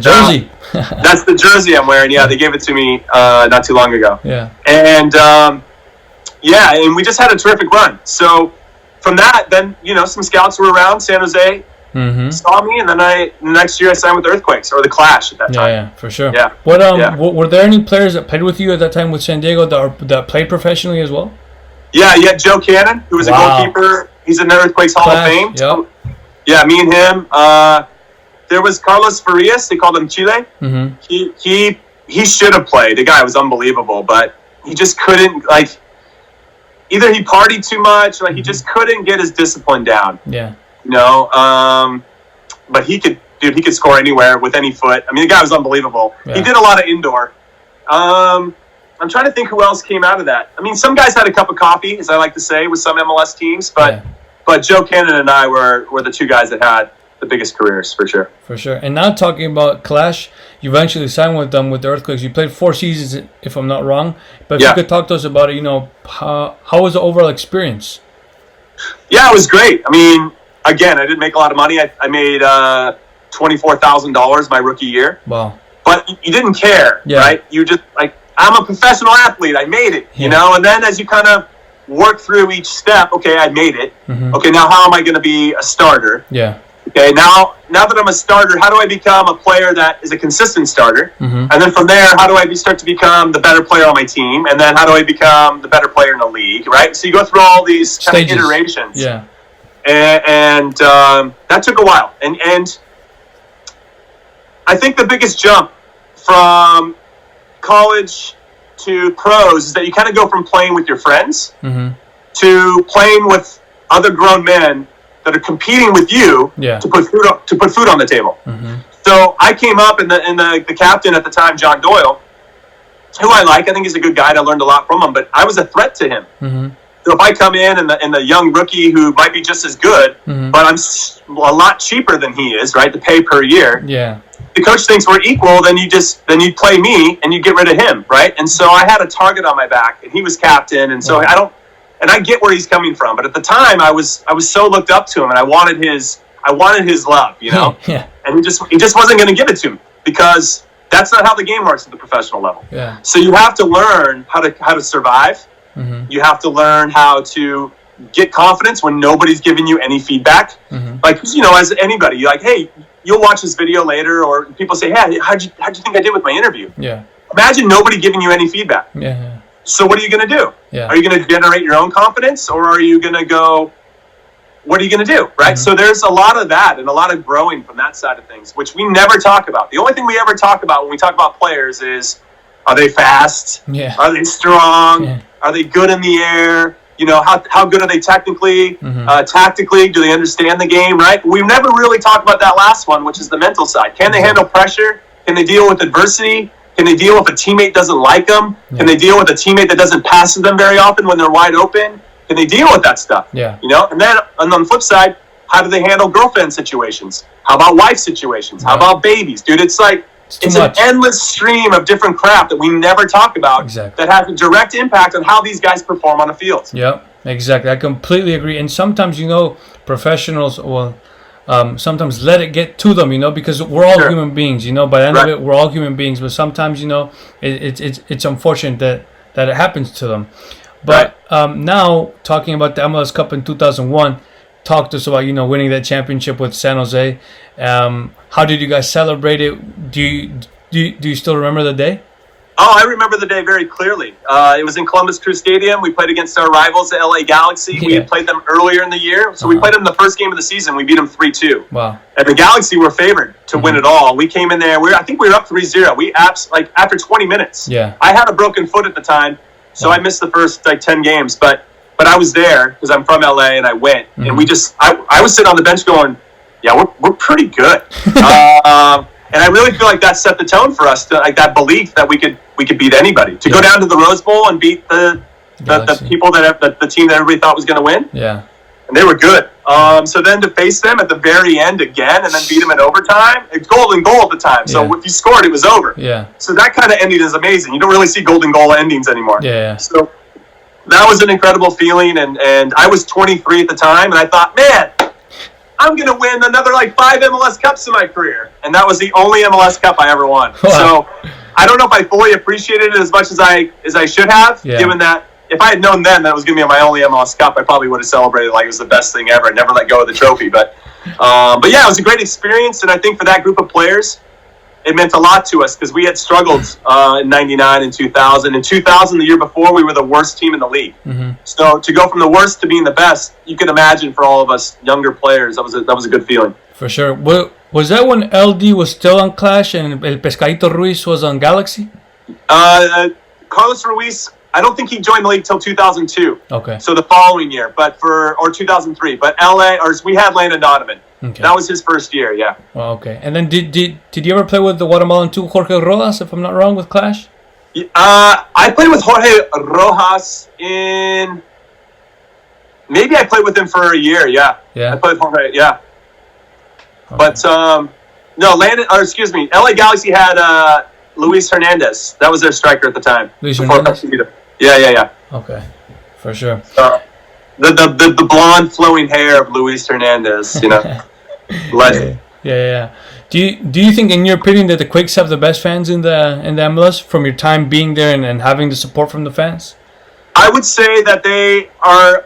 jersey. That's the jersey I'm wearing. Yeah, they gave it to me not too long ago. Yeah. And, and we just had a terrific run. So from that, then, some scouts were around San Jose. Saw me, and then the next year I signed with the Earthquakes, or the Clash at that time. Yeah, for sure. Yeah. Were there any players that played with you at that time with San Diego that played professionally as well? Yeah, Joe Cannon, who was a goalkeeper. He's in the Earthquakes Hall of Fame. Yep. Yeah, me and him. There was Carlos Farias. They called him Chile. He should have played. The guy was unbelievable, but he just couldn't. Either he partied too much, or he just couldn't get his discipline down. Yeah. But he could score anywhere with any foot. I mean, the guy was unbelievable. Yeah. He did a lot of indoor. I'm trying to think who else came out of that. I mean, some guys had a cup of coffee, as I like to say, with some MLS teams, but Joe Cannon and I were the two guys that had the biggest careers, for sure. For sure. And now talking about Clash, you eventually signed with them with the Earthquakes. You played 4 seasons, if I'm not wrong. But if you could talk to us about it, how was the overall experience? Yeah, it was great. I mean, again, I didn't make a lot of money. I made $24,000 my rookie year. Wow. But you didn't care, right? You just, I'm a professional athlete. I made it, you know? And then as you kind of work through each step, okay, I made it. Okay, now how am I going to be a starter? Yeah. Okay, now that I'm a starter, how do I become a player that is a consistent starter? And then from there, how do I start to become the better player on my team? And then how do I become the better player in the league, right? So you go through all these kind of iterations. Yeah. And that took a while. And I think the biggest jump from college to pros is that you kind of go from playing with your friends to playing with other grown men that are competing with you to put food on the table. So I came up, and the captain at the time, John Doyle, who I think he's a good guy, and I learned a lot from him, but I was a threat to him. So if I come in and the young rookie who might be just as good, but I'm a lot cheaper than he is, right? The pay per year. Yeah. The coach thinks we're equal, then you play me and you get rid of him, right? And so I had a target on my back, and he was captain, and so I get where he's coming from, but at the time I was so looked up to him, and I wanted his love, you know. Yeah. And he just wasn't going to give it to me, because that's not how the game works at the professional level. Yeah. So you have to learn how to survive. You have to learn how to get confidence when nobody's giving you any feedback. Like, you know, as anybody, you're like, hey, you'll watch this video later, or people say, hey, how'd you think I did with my interview? Yeah. Imagine nobody giving you any feedback. Yeah. So what are you going to do? Yeah. Are you going to generate your own confidence, or are you going to go, what are you going to do? Right. So there's a lot of that and a lot of growing from that side of things, which we never talk about. The only thing we ever talk about when we talk about players is, are they fast? Yeah. Are they strong? Yeah. Are they good in the air? You know, how good are they technically, tactically? Do they understand the game, right? We've never really talked about that last one, which is the mental side. Can they handle pressure? Can they deal with adversity? Can they deal if a teammate doesn't like them? Can they deal with a teammate that doesn't pass to them very often when they're wide open? Can they deal with that stuff? Yeah. You know, and then on the flip side, how do they handle girlfriend situations? How about wife situations? How about babies? Dude, it's like, it's an endless stream of different crap that we never talk about that has a direct impact on how these guys perform on the field. Yep, exactly. I completely agree. And sometimes, you know, professionals will sometimes let it get to them, you know, because we're all human beings, you know. By the end of it, we're all human beings. But sometimes, you know, it's unfortunate that it happens to them. But now, talking about the MLS Cup in 2001, talk to us about, you know, winning that championship with San Jose. How did you guys celebrate it? Do you still remember the day? Oh, I remember the day very clearly. It was in Columbus Crew Stadium. We played against our rivals, the LA Galaxy. Yeah. We had played them earlier in the year. So we played them the first game of the season. We beat them 3-2. Wow. And the Galaxy were favored to win it all. We came in there. I think we were up 3-0. We after 20 minutes. Yeah. I had a broken foot at the time, so I missed the first 10 games. But I was there because I'm from LA, and I went. And we just I was sitting on the bench going, yeah, we're pretty good. And I really feel like that set the tone for us, like that belief that we could beat anybody. To go down to the Rose Bowl and beat the people the team that everybody thought was going to win. Yeah. And they were good. So then to face them at the very end again and then beat them in overtime, it's golden goal at the time. So if you scored, it was over. Yeah. So that kind of ending is amazing. You don't really see golden goal endings anymore. Yeah. So that was an incredible feeling. And I was 23 at the time, and I thought, man, I'm going to win another 5 MLS Cups in my career. And that was the only MLS Cup I ever won. Wow. So I don't know if I fully appreciated it as much as I should have, given that if I had known then that it was going to be my only MLS Cup, I probably would have celebrated like it was the best thing ever and never let go of the trophy. But yeah, it was a great experience. And I think for that group of players, it meant a lot to us because we had struggled in 99 and 2000. In 2000, the year before, we were the worst team in the league. So to go from the worst to being the best, you can imagine for all of us younger players, that was a good feeling. For sure. Was that when LD was still on Clash and El Pescadito Ruiz was on Galaxy? Carlos Ruiz, I don't think he joined the league till 2002. Okay. So the following year, or 2003. But we had Landon Donovan. Okay. That was his first year, yeah. Well, okay. And then did you ever play with the Guatemalan too, Jorge Rodas, if I'm not wrong, with Clash? I played with Jorge Rojas maybe I played with him for a year, yeah. Yeah. I played with Jorge, yeah. Okay. But no, LA Galaxy had Luis Hernandez. That was their striker at the time. Luis Hernandez? Yeah. Okay, for sure. The blonde flowing hair of Luis Hernandez, you know. Legend. Yeah. Do you think, in your opinion, that the Quakes have the best fans in the MLS from your time being there and having the support from the fans? I would say that they are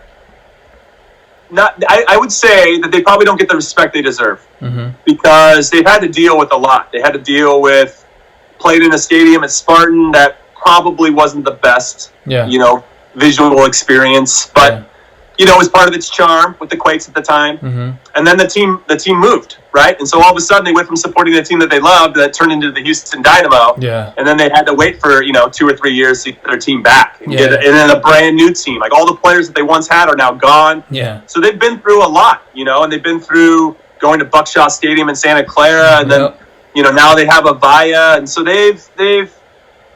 not. I would say that they probably don't get the respect they deserve because they've had to deal with a lot. They had to deal with played in a stadium at Spartan that probably wasn't the best, visual experience, but. It was part of its charm with the Quakes at the time. And then the team moved, right? And so all of a sudden they went from supporting the team that they loved that turned into the Houston Dynamo. Yeah. And then they had to wait for, 2 or 3 years to get their team back and and then a brand new team. Like all the players that they once had are now gone. Yeah. So they've been through a lot, and they've been through going to Buckshot Stadium in Santa Clara and then, now they have a Via. And so they've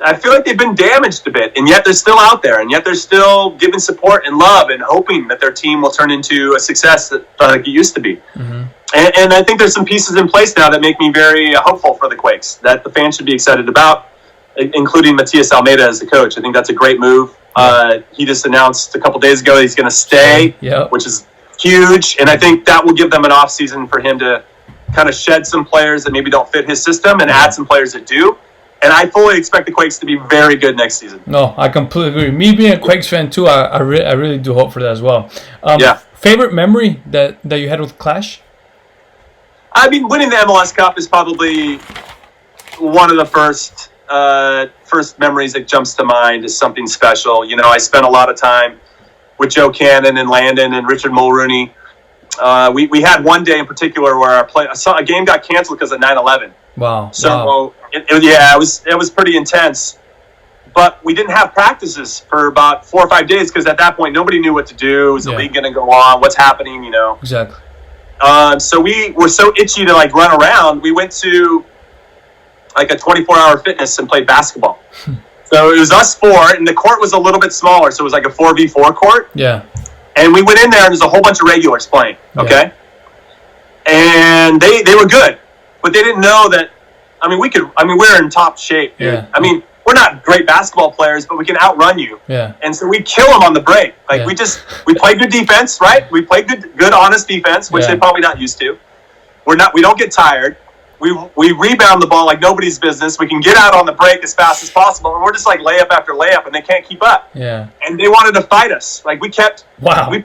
I feel like they've been damaged a bit, and yet they're still out there, and yet they're still giving support and love and hoping that their team will turn into a success that like it used to be. Mm-hmm. And I think there's some pieces in place now that make me very hopeful for the Quakes that the fans should be excited about, including Matias Almeida as the coach. I think that's a great move. He just announced a couple days ago that he's going to stay, which is huge, and I think that will give them an off season for him to kind of shed some players that maybe don't fit his system and add some players that do. And I fully expect the Quakes to be very good next season. No, I completely agree. Me being a Quakes fan too, I really do hope for that as well. Favorite memory that you had with Clash? I mean, winning the MLS Cup is probably one of the first memories that jumps to mind as something special. You know, I spent a lot of time with Joe Cannon and Landon and Richard Mulrooney. We had one day in particular where a game got canceled because of 9/11. Wow. So it was pretty intense. But we didn't have practices for about 4 or 5 days because at that point nobody knew what to do. Is the league going to go on? What's happening? You know. Exactly. So we were so itchy to like run around. We went to like a 24-hour fitness and played basketball. So it was us four, and the court was a little bit smaller, so it was like a 4v4 court. Yeah. And we went in there, and there's a whole bunch of regulars playing, okay? Yeah. And they were good, but they didn't know that, we're in top shape, dude. Yeah. I mean, we're not great basketball players, but we can outrun you. Yeah. And so we kill them on the break. Like, we play good defense, right? We play good, honest defense, which they're probably not used to. We don't get tired. We rebound the ball like nobody's business. We can get out on the break as fast as possible, and we're just like layup after layup, and they can't keep up. Yeah. And they wanted to fight us. Like we kept. Wow. We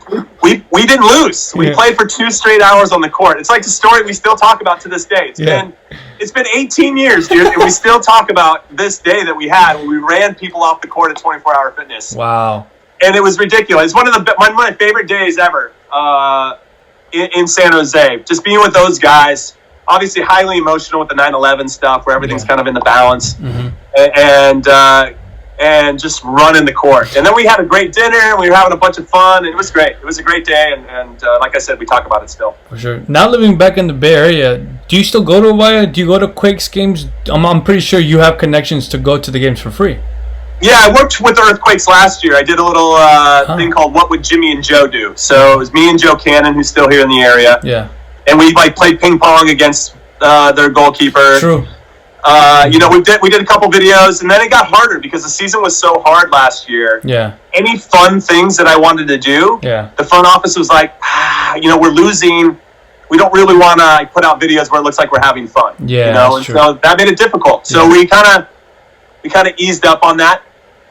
didn't lose. We played for 2 straight hours on the court. It's like a story we still talk about to this day. It's been 18 years, dude, and we still talk about this day that we had when we ran people off the court at 24-hour fitness. Wow. And it was ridiculous. It's one of my favorite days ever in San Jose. Just being with those guys. Obviously highly emotional with the 9/11 stuff where everything's kind of in the balance and just running the court. And then we had a great dinner and we were having a bunch of fun. And it was great. It was a great day. And like I said, we talk about it still. For sure. Now living back in the Bay Area, do you still go to Hawaii? Do you go to Quakes games? I'm pretty sure you have connections to go to the games for free. Yeah, I worked with the Earthquakes last year. I did a little thing called What Would Jimmy and Joe Do? So it was me and Joe Cannon, who's still here in the area. Yeah. And we played ping pong against their goalkeeper. True. We did a couple videos, and then it got harder because the season was so hard last year. Yeah. Any fun things that I wanted to do, the front office was like, we're losing. We don't really want to put out videos where it looks like we're having fun. Yeah, that's true. So that made it difficult. So we kind of eased up on that,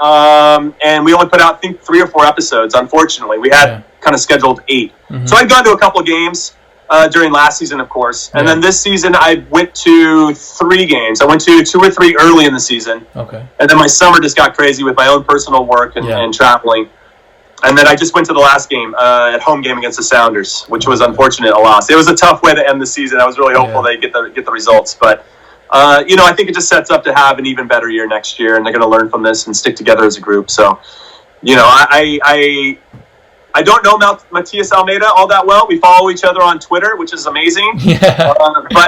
and we only put out I think 3 or 4 episodes. Unfortunately, we had kind of scheduled 8. Mm-hmm. So I'd gone to a couple of games. During last season, of course. And then this season, I went to 3 games. I went to 2 or 3 early in the season. Okay. And then my summer just got crazy with my own personal work and traveling. And then I just went to the last game, at home game against the Sounders, which was unfortunate, a loss. It was a tough way to end the season. I was really hopeful they'd get the results. But, I think it just sets up to have an even better year next year. And they're going to learn from this and stick together as a group. So, I don't know Matias Almeida all that well. We follow each other on Twitter, which is amazing. Yeah.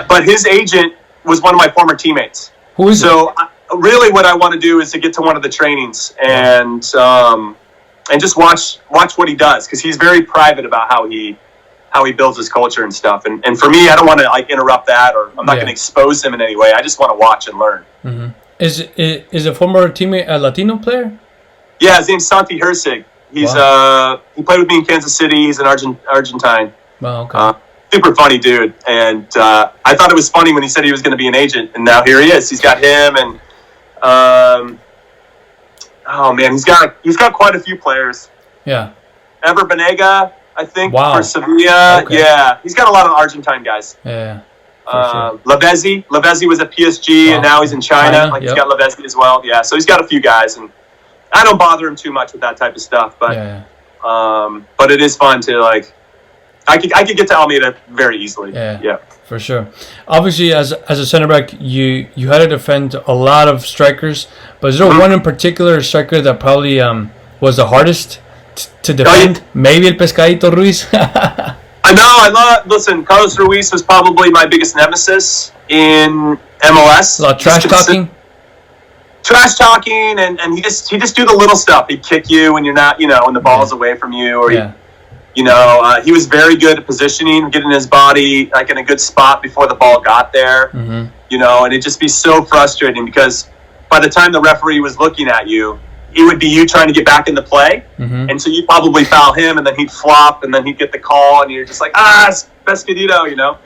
But his agent was one of my former teammates. Who is it? Really what I want to do is to get to one of the trainings and just watch what he does, because he's very private about how he builds his culture and stuff. And for me, I don't want to interrupt that, or I'm not going to expose him in any way. I just want to watch and learn. Mm-hmm. Is a former teammate a Latino player? Yeah, his name's Santi Hersig. He's he played with me in Kansas City. He's an Argentine. Wow, okay. Super funny dude. And I thought it was funny when he said he was going to be an agent, and now here he is. He's got him, and he's got quite a few players. Yeah. Ever Banega, I think, for Sevilla. Okay. Yeah, he's got a lot of Argentine guys. Yeah. Sure. Lavezzi was at PSG, and now he's in China. He's got Lavezzi as well. Yeah, so he's got a few guys, and I don't bother him too much with that type of stuff, but but it is fun to I could get to Almeida very easily. Yeah, for sure. Obviously, as a center back, you had to defend a lot of strikers, but is there one in particular striker that probably was the hardest to defend? Maybe El Pescadito Ruiz. Listen, Carlos Ruiz was probably my biggest nemesis in MLS. A lot of trash talking. trash talking, and he just do the little stuff. He'd kick you when you're not, when the ball's away from you, or he was very good at positioning, getting his body like in a good spot before the ball got there. And it'd just be so frustrating because by the time the referee was looking at you, it would be you trying to get back in the play, and so you'd probably foul him, and then he'd flop, and then he'd get the call, and you're just like, it's Pescadito,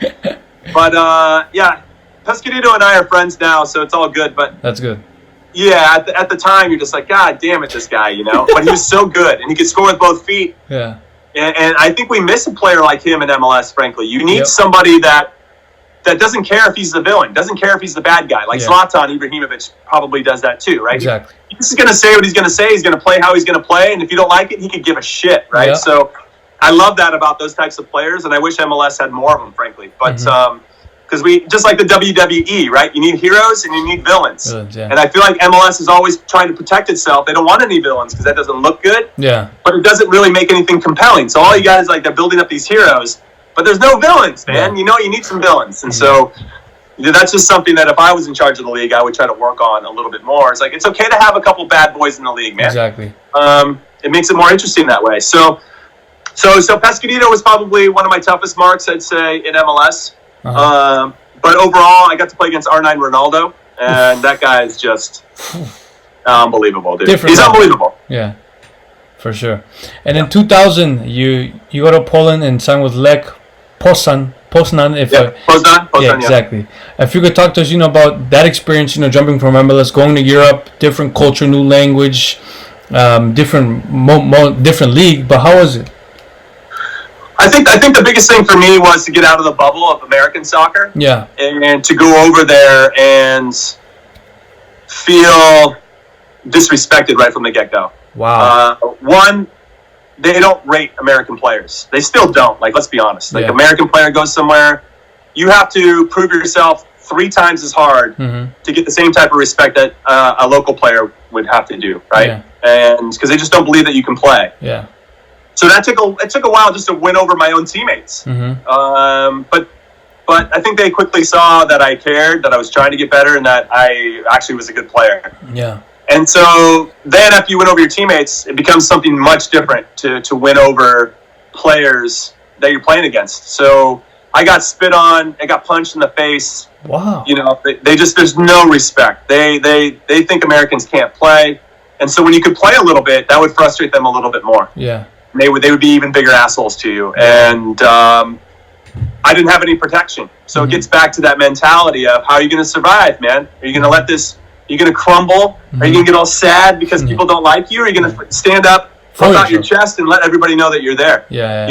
But Pescadito and I are friends now, so it's all good. But that's good. Yeah, at the time, you're just like, God damn it, this guy, But he was so good, and he could score with both feet. Yeah. And I think we miss a player like him in MLS, frankly. You need somebody that doesn't care if he's the villain, doesn't care if he's the bad guy. Like Zlatan Ibrahimovic probably does that too, right? Exactly. He's going to say what he's going to say. He's going to play how he's going to play. And if you don't like it, he could give a shit, right? So I love that about those types of players, and I wish MLS had more of them, frankly. But because we, just like the WWE, right? You need heroes and you need villains. And I feel like MLS is always trying to protect itself. They don't want any villains because that doesn't look good. Yeah. But it doesn't really make anything compelling. So all you got is like they're building up these heroes, but there's no villains, man. Yeah. You need some villains. And so that's just something that if I was in charge of the league, I would try to work on a little bit more. It's like, it's okay to have a couple bad boys in the league, man. Exactly. It makes it more interesting that way. So Pescadito was probably one of my toughest marks, I'd say, in MLS. But overall, I got to play against R9 Ronaldo, and that guy is just unbelievable, dude. He's unbelievable. Yeah, for sure. And in 2000, you go to Poland and signed with Lech Poznan. Poznan, exactly. If you could talk to us, about that experience, jumping from MLS, going to Europe, different culture, new language, different league. But how was it? I think the biggest thing for me was to get out of the bubble of American soccer. Yeah. And to go over there and feel disrespected right from the get-go. Wow. One, they don't rate American players. They still don't. Like, let's be honest. Like, American player goes somewhere, you have to prove yourself 3 times as hard to get the same type of respect that a local player would have to do, right? Yeah. And because they just don't believe that you can play. Yeah. So it took a while just to win over my own teammates. But I think they quickly saw that I cared, that I was trying to get better, and that I actually was a good player. Yeah. And so then after you win over your teammates, it becomes something much different to win over players that you're playing against. So I got spit on, I got punched in the face. Wow. They just, there's no respect. They think Americans can't play. And so when you could play a little bit, that would frustrate them a little bit more. Yeah. They would be even bigger assholes to you. And I didn't have any protection. So it gets back to that mentality of how are you going to survive, man? Are you going to let this, are you going to crumble? Are you going to get all sad because people don't like you? Or are you going to stand up, puff out your chest and let everybody know that you're there? Yeah.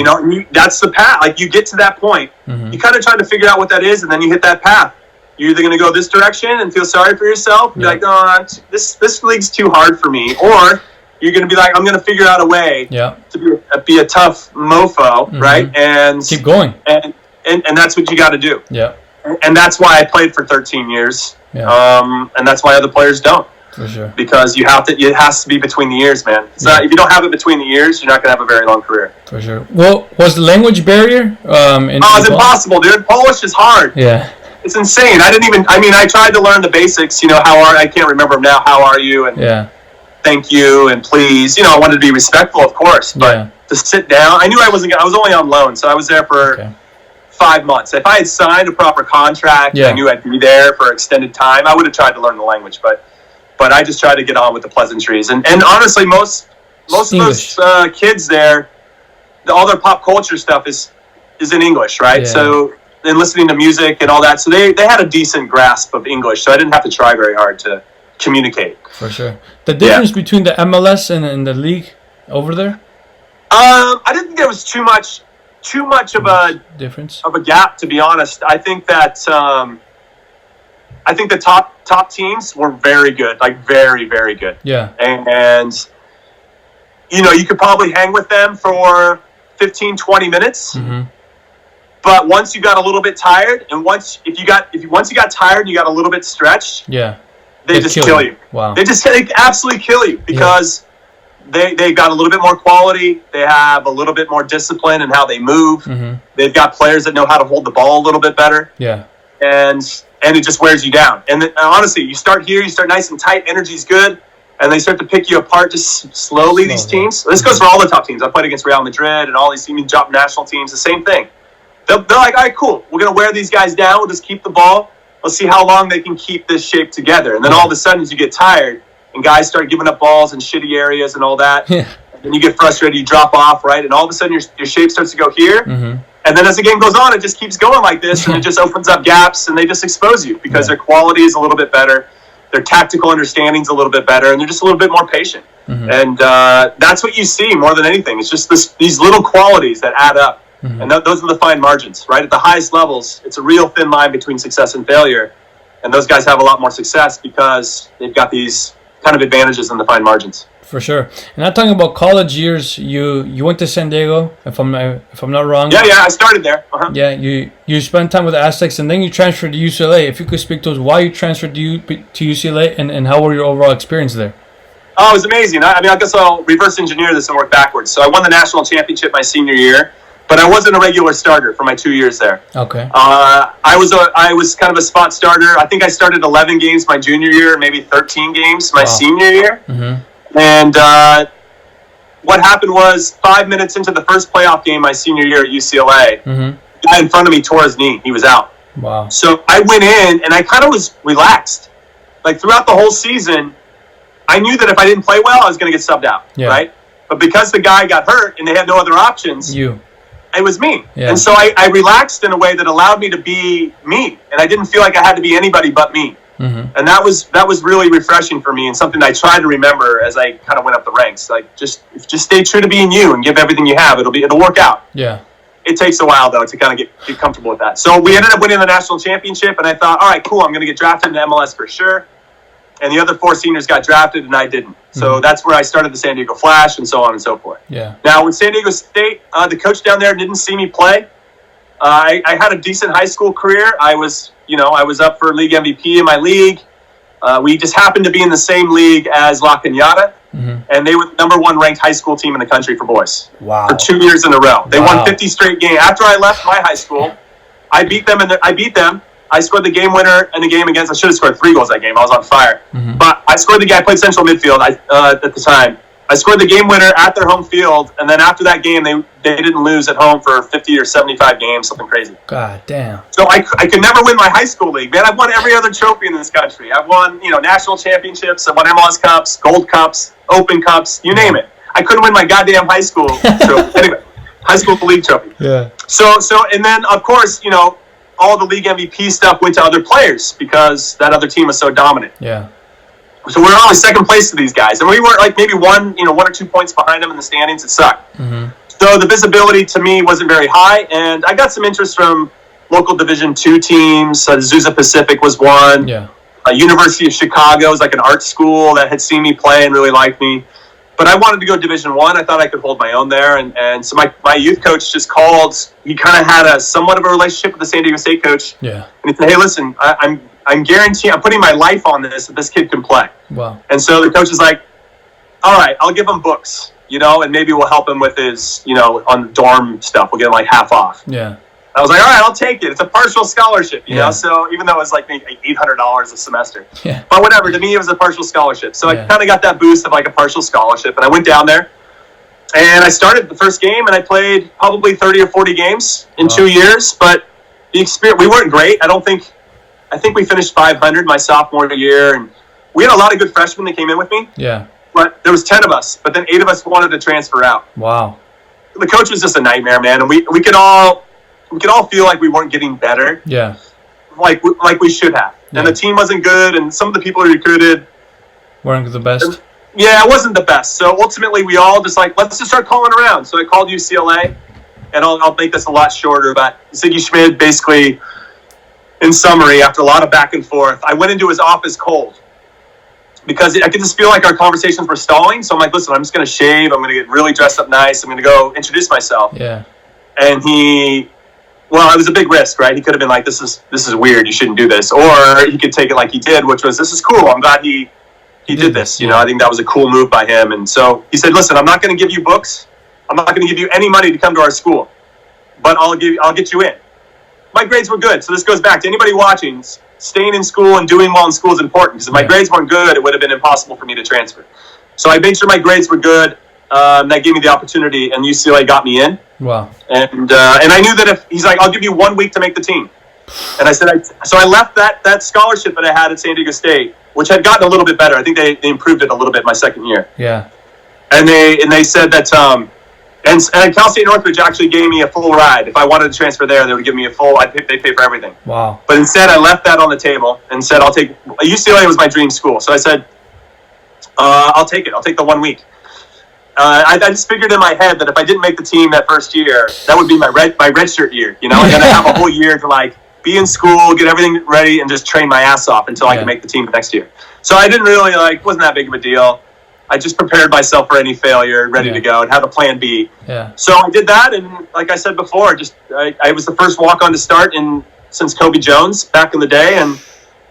That's the path. Like, you get to that point. You kind of try to figure out what that is, and then you hit that path. You're either going to go this direction and feel sorry for yourself, be like, oh, this league's too hard for me, or you're going to be like, I'm going to figure out a way to be a tough mofo, right? And keep going. And that's what you got to do. Yeah. And that's why I played for 13 years. Yeah. And that's why other players don't. For sure. Because it has to be between the ears, man. It's not, if you don't have it between the ears, you're not going to have a very long career. For sure. Well, was the language barrier? It's impossible, dude. Polish is hard. Yeah. It's insane. I tried to learn the basics, I can't remember them now. How are you? And thank you and please. I wanted to be respectful, of course. But to sit down, I knew I was only on loan, so I was there for 5 months. If I had signed a proper contract, I knew I'd be there for extended time, I would have tried to learn the language. But I just tried to get on with the pleasantries. And honestly, most of those kids there, all their pop culture stuff is in English, right? Yeah. So and listening to music and all that. So they had a decent grasp of English, so I didn't have to try very hard to communicate. For sure. The difference between the MLS and the league over there? I didn't think there was too much of a difference of a gap, to be honest. I think that the top teams were very good, like very, very good. Yeah. And you could probably hang with them for 15, 20 minutes. But once you got a little bit tired, and once you got tired and you got a little bit stretched, they just kill you. Wow. They absolutely kill you because they got a little bit more quality. They have a little bit more discipline in how they move. They've got players that know how to hold the ball a little bit better. Yeah. And and it just wears you down. And then, honestly, you start here, you start nice and tight, energy's good, and they start to pick you apart just slowly, these teams. This goes for all the top teams. I played against Real Madrid and all these top national teams, the same thing. They're like, all right, cool. We're going to wear these guys down. We'll just keep the ball. Let's see how long they can keep this shape together. And then all of a sudden, as you get tired, and guys start giving up balls in shitty areas and all that, and you get frustrated, you drop off, right? And all of a sudden, your shape starts to go here. Mm-hmm. And then as the game goes on, it just keeps going like this, and it just opens up gaps, and they just expose you because their quality is a little bit better, their tactical understanding is a little bit better, and they're just a little bit more patient. Mm-hmm. And that's what you see more than anything. It's just these little qualities that add up. Mm-hmm. And those are the fine margins, right? At the highest levels, it's a real thin line between success and failure. And those guys have a lot more success because they've got these kind of advantages in the fine margins. For sure. And not talking about college years, you went to San Diego, if I'm not wrong. Yeah, I started there. Uh-huh. Yeah, you spent time with the Aztecs, and then you transferred to UCLA. If you could speak to us, why you transferred to UCLA, and how were your overall experience there? Oh, it was amazing. I guess I'll reverse engineer this and work backwards. So I won the national championship my senior year, but I wasn't a regular starter for my 2 years there. Okay. I was kind of a spot starter. I think I started 11 games my junior year, maybe 13 games my senior year. Mm-hmm. And what happened was 5 minutes into the first playoff game my senior year at UCLA, the guy in front of me tore his knee. He was out. Wow. So I went in, and I kind of was relaxed. Like, throughout the whole season, I knew that if I didn't play well, I was going to get subbed out, right? But because the guy got hurt and they had no other options, it was me. Yeah. And so I relaxed in a way that allowed me to be me. And I didn't feel like I had to be anybody but me. Mm-hmm. And that was really refreshing for me, and something I tried to remember as I kind of went up the ranks. Like, just stay true to being you and give everything you have. It'll work out. Yeah. It takes a while, though, to kind of get comfortable with that. So we ended up winning the national championship, and I thought, all right, cool, I'm going to get drafted into MLS for sure. And the other 4 seniors got drafted, and I didn't. So that's where I started the San Diego Flash, and so on and so forth. Yeah. Now, with San Diego State, the coach down there didn't see me play. I had a decent high school career. I was up for league MVP in my league. We just happened to be in the same league as La Cañada, and they were the number 1 ranked high school team in the country for boys. Wow. For 2 years in a row. They won 50 straight games. After I left my high school, I beat them. I scored the game winner in the game against. I should have scored 3 goals that game. I was on fire. Mm-hmm. But I scored the game. I played central midfield at the time. I scored the game winner at their home field, and then after that game, they didn't lose at home for 50 or 75 games, something crazy. God damn. So I could never win my high school league, man. I've won every other trophy in this country. I've won, national championships. I've won MLS Cups, Gold Cups, Open Cups, you name it. I couldn't win my goddamn high school trophy. Anyway, high school league trophy. Yeah. So, and then, of course, all the league MVP stuff went to other players because that other team was so dominant. Yeah. So we were always second place to these guys, and we were like maybe 1 or 2 points behind them in the standings. It sucked. Mm-hmm. So the visibility to me wasn't very high, and I got some interest from local Division II teams. Azusa Pacific was one. Yeah. University of Chicago was like an art school that had seen me play and really liked me. But I wanted to go Division I. I thought I could hold my own there. And so my youth coach just called. He kind of had somewhat of a relationship with the San Diego State coach. Yeah. And he said, hey, listen, I'm guaranteeing, I'm putting my life on this, that this kid can play. Wow. And so the coach is like, all right, I'll give him books, and maybe we'll help him with his, on dorm stuff. We'll get him like half off. Yeah. I was like, all right, I'll take it. It's a partial scholarship, you know? So even though it was like $800 a semester. Yeah. But whatever, to me it was a partial scholarship. So I kind of got that boost of like a partial scholarship. And I went down there, and I started the first game, and I played probably 30 or 40 games in 2 years. But the experience, we weren't great. I think we finished 500 my sophomore year. And we had a lot of good freshmen that came in with me. Yeah. But there was 10 of us. But then 8 of us wanted to transfer out. Wow. The coach was just a nightmare, man. And we could all feel like we weren't getting better. Yeah. Like we should have. Yeah. And the team wasn't good, and some of the people who recruited weren't the best. Yeah, it wasn't the best. So ultimately we all just let's just start calling around. So I called UCLA, and I'll make this a lot shorter, but Siggy Schmid basically, in summary, after a lot of back and forth, I went into his office cold. Because I could just feel like our conversations were stalling. So I'm like, listen, I'm just going to shave. I'm going to get really dressed up nice. I'm going to go introduce myself. Yeah. And well, it was a big risk, right? He could have been like, this is weird. You shouldn't do this. Or he could take it like he did, which was, this is cool. I'm glad he did this. I think that was a cool move by him. And so he said, listen, I'm not going to give you books. I'm not going to give you any money to come to our school. But I'll get you in. my grades were good. So this goes back to anybody watching. Staying in school and doing well in school is important, because if my grades weren't good, it would have been impossible for me to transfer. So I made sure my grades were good. That gave me the opportunity, and UCLA got me in. Wow. And I knew that if he's like, I'll give you 1 week to make the team. And I said, so I left that scholarship that I had at San Diego State, which had gotten a little bit better. I think they improved it a little bit my second year. Yeah. And they said that, and Cal State Northridge actually gave me a full ride. If I wanted to transfer there, they would give me a full, they pay for everything. Wow. But instead, I left that on the table and said, UCLA was my dream school. So I said, I'll take it. I'll take the 1 week. I just figured in my head that if I didn't make the team that first year, that would be my redshirt year, and then I have a whole year to be in school, get everything ready, and just train my ass off until I could make the team next year. So I didn't really wasn't that big of a deal. I just prepared myself for any failure, ready to go, and had a plan B. Yeah. So I did that, and like I said before, I was the first walk-on to start since Kobe Jones back in the day, and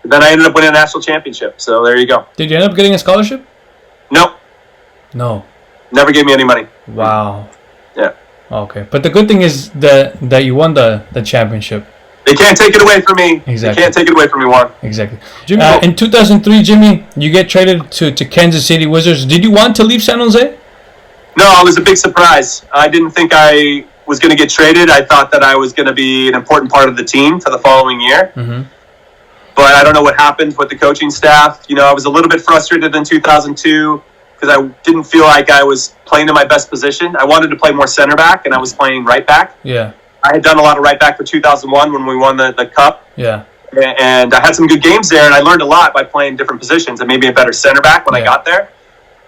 then I ended up winning a national championship. So there you go. Did you end up getting a scholarship? Nope. No. Never gave me any money. Wow. Yeah. Okay, but the good thing is that you won the championship. They can't take it away from me. Exactly. They can't take it away from me, Juan. Exactly. Jimmy, in 2003, Jimmy, you get traded to Kansas City Wizards. Did you want to leave San Jose? No, it was a big surprise. I didn't think I was going to get traded. I thought that I was going to be an important part of the team for the following year. Mm-hmm. But I don't know what happened with the coaching staff. I was a little bit frustrated in 2002 because I didn't feel like I was playing in my best position. I wanted to play more center back, and I was playing right back. Yeah. I had done a lot of right back for 2001 when we won the Cup. Yeah. And I had some good games there, and I learned a lot by playing different positions and maybe a better center back when I got there.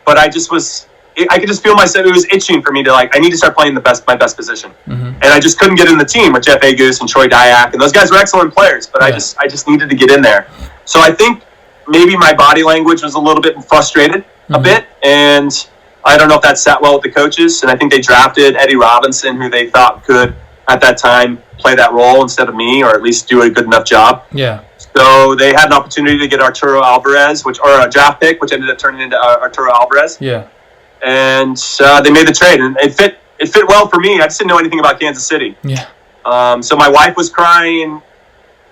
But I could just feel myself, it was itching for me to I need to start playing my best position. Mm-hmm. And I just couldn't get in the team with Jeff Agus and Troy Dyack, and those guys were excellent players, but I just needed to get in there. So I think maybe my body language was a little bit frustrated a bit, and I don't know if that sat well with the coaches, and I think they drafted Eddie Robinson, who they thought could, at that time, play that role instead of me, or at least do a good enough job. Yeah. So they had an opportunity to get Arturo Alvarez, or a draft pick, which ended up turning into Arturo Alvarez. Yeah. And they made the trade, and it fit well for me. I just didn't know anything about Kansas City. Yeah. So my wife was crying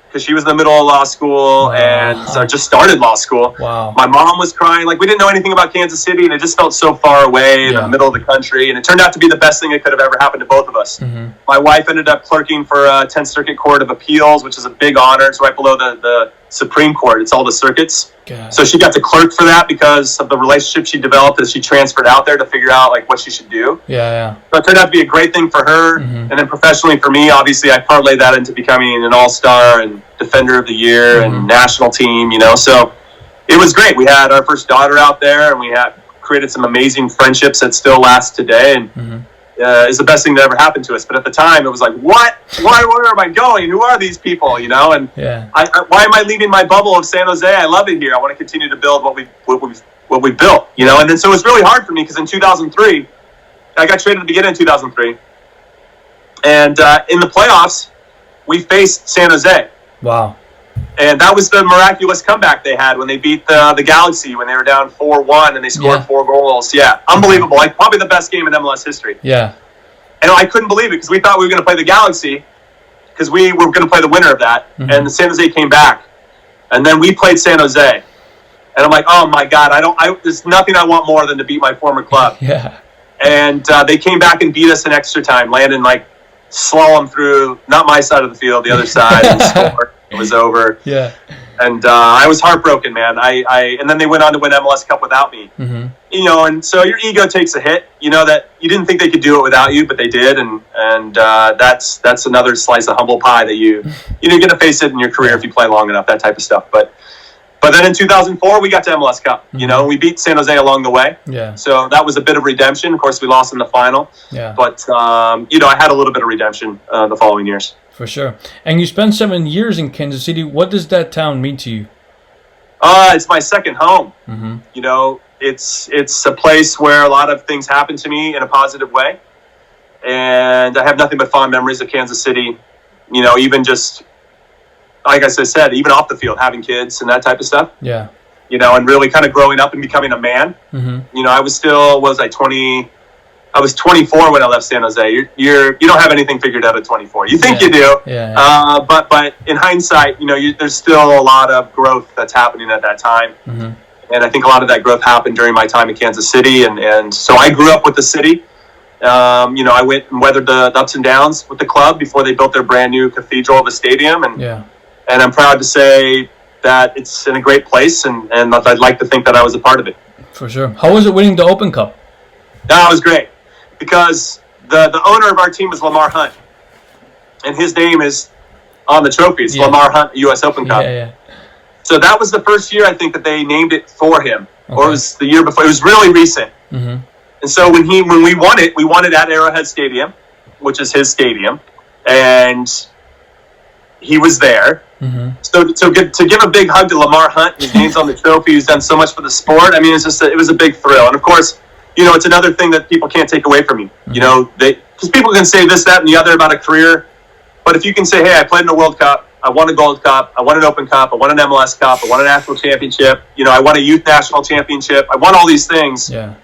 because she was in the middle of law school and just started law school. Wow. My mom was crying. We didn't know anything about Kansas City, and it just felt so far away in the middle of the country. And it turned out to be the best thing that could have ever happened to both of us. Mm-hmm. My wife ended up clerking for 10th Circuit Court of Appeals, which is a big honor. It's right below the Supreme Court. It's all the circuits. God. So she got to clerk for that because of the relationship she developed as she transferred out there to figure out what she should do. Yeah. So it turned out to be a great thing for her. Mm-hmm. And then professionally for me, obviously I parlayed that into becoming an all-star and defender of the year and national team, So it was great. We had our first daughter out there, and we had created some amazing friendships that still last today. And is the best thing that ever happened to us. But at the time, it was what? Where am I going? Who are these people? And why am I leaving my bubble of San Jose? I love it here. I want to continue to build what we built. And then so it was really hard for me because in 2003, I got traded at the beginning of 2003, and in the playoffs, we faced San Jose. Wow. And that was the miraculous comeback they had when they beat the Galaxy when they were down 4-1 and they scored 4 goals. Yeah, unbelievable. Probably the best game in MLS history. Yeah. And I couldn't believe it because we thought we were going to play the Galaxy because we were going to play the winner of that. Mm-hmm. And the San Jose came back. And then we played San Jose. And I'm like, oh my God, there's nothing I want more than to beat my former club. Yeah. And they came back and beat us in extra time. Landon slalom through, not my side of the field, the other side, and scored. It was over. Yeah. And I was heartbroken, man. And then they went on to win MLS Cup without me. Mm-hmm. And so your ego takes a hit. That you didn't think they could do it without you, but they did. And that's another slice of humble pie that you're going to face it in your career if you play long enough, that type of stuff. But then in 2004, we got to MLS Cup. Mm-hmm. We beat San Jose along the way. Yeah. So that was a bit of redemption. Of course, we lost in the final. Yeah. But, I had a little bit of redemption the following years. For sure. And you spent 7 years in Kansas City. What does that town mean to you? It's my second home. Mm-hmm. It's a place where a lot of things happen to me in a positive way. And I have nothing but fond memories of Kansas City. Even just, like I said, even off the field, having kids and that type of stuff. Yeah. And really kind of growing up and becoming a man. Mm-hmm. I was still, 20? I was 24 when I left San Jose. You don't have anything figured out at 24. You think you do, but in hindsight, there's still a lot of growth that's happening at that time. Mm-hmm. And I think a lot of that growth happened during my time in Kansas City. And so I grew up with the city. I went and weathered the ups and downs with the club before they built their brand new cathedral of a stadium. And I'm proud to say that it's in a great place. And I'd like to think that I was a part of it. For sure. How was it winning the Open Cup? That was great. Because the owner of our team is Lamar Hunt, and his name is on the trophy. It's Lamar Hunt U.S. Open Cup. So that was the first year I think that they named it for him, or it was the year before. It was really recent. Mm-hmm. And so when we won it at Arrowhead Stadium, which is his stadium, and he was there. Mm-hmm. So to give a big hug to Lamar Hunt, his name's on the trophy. He's done so much for the sport. I mean, it was a big thrill, and of course, it's another thing that people can't take away from you. Mm-hmm. Because people can say this, that, and the other about a career. But if you can say, hey, I played in a World Cup, I won a Gold Cup, I won an Open Cup, I won an MLS Cup, I won a national championship, I won a youth national championship, I won all these things. Yeah.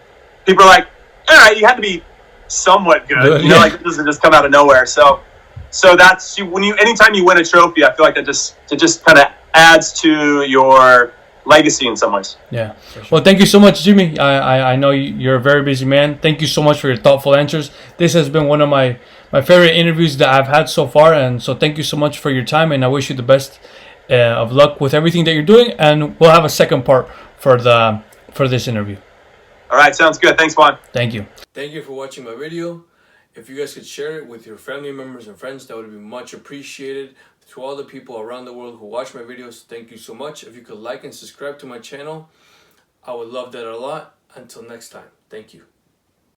People are like, all right, you had to be somewhat good. Like it doesn't just come out of nowhere. So that's anytime you win a trophy, I feel like it just kind of adds to your legacy in some ways. Yeah. Sure. Well, thank you so much, Jimmy. I know you're a very busy man. Thank you so much for your thoughtful answers. This has been one of my favorite interviews that I've had so far, and so thank you so much for your time, and I wish you the best of luck with everything that you're doing, and we'll have a second part for this interview. All right, sounds good. Thanks, Juan. Thank you. Thank you for watching my video. If you guys could share it with your family members and friends, that would be much appreciated. To all the people around the world who watch my videos, thank you so much. If you could like and subscribe to my channel, I would love that a lot. Until next time, thank you.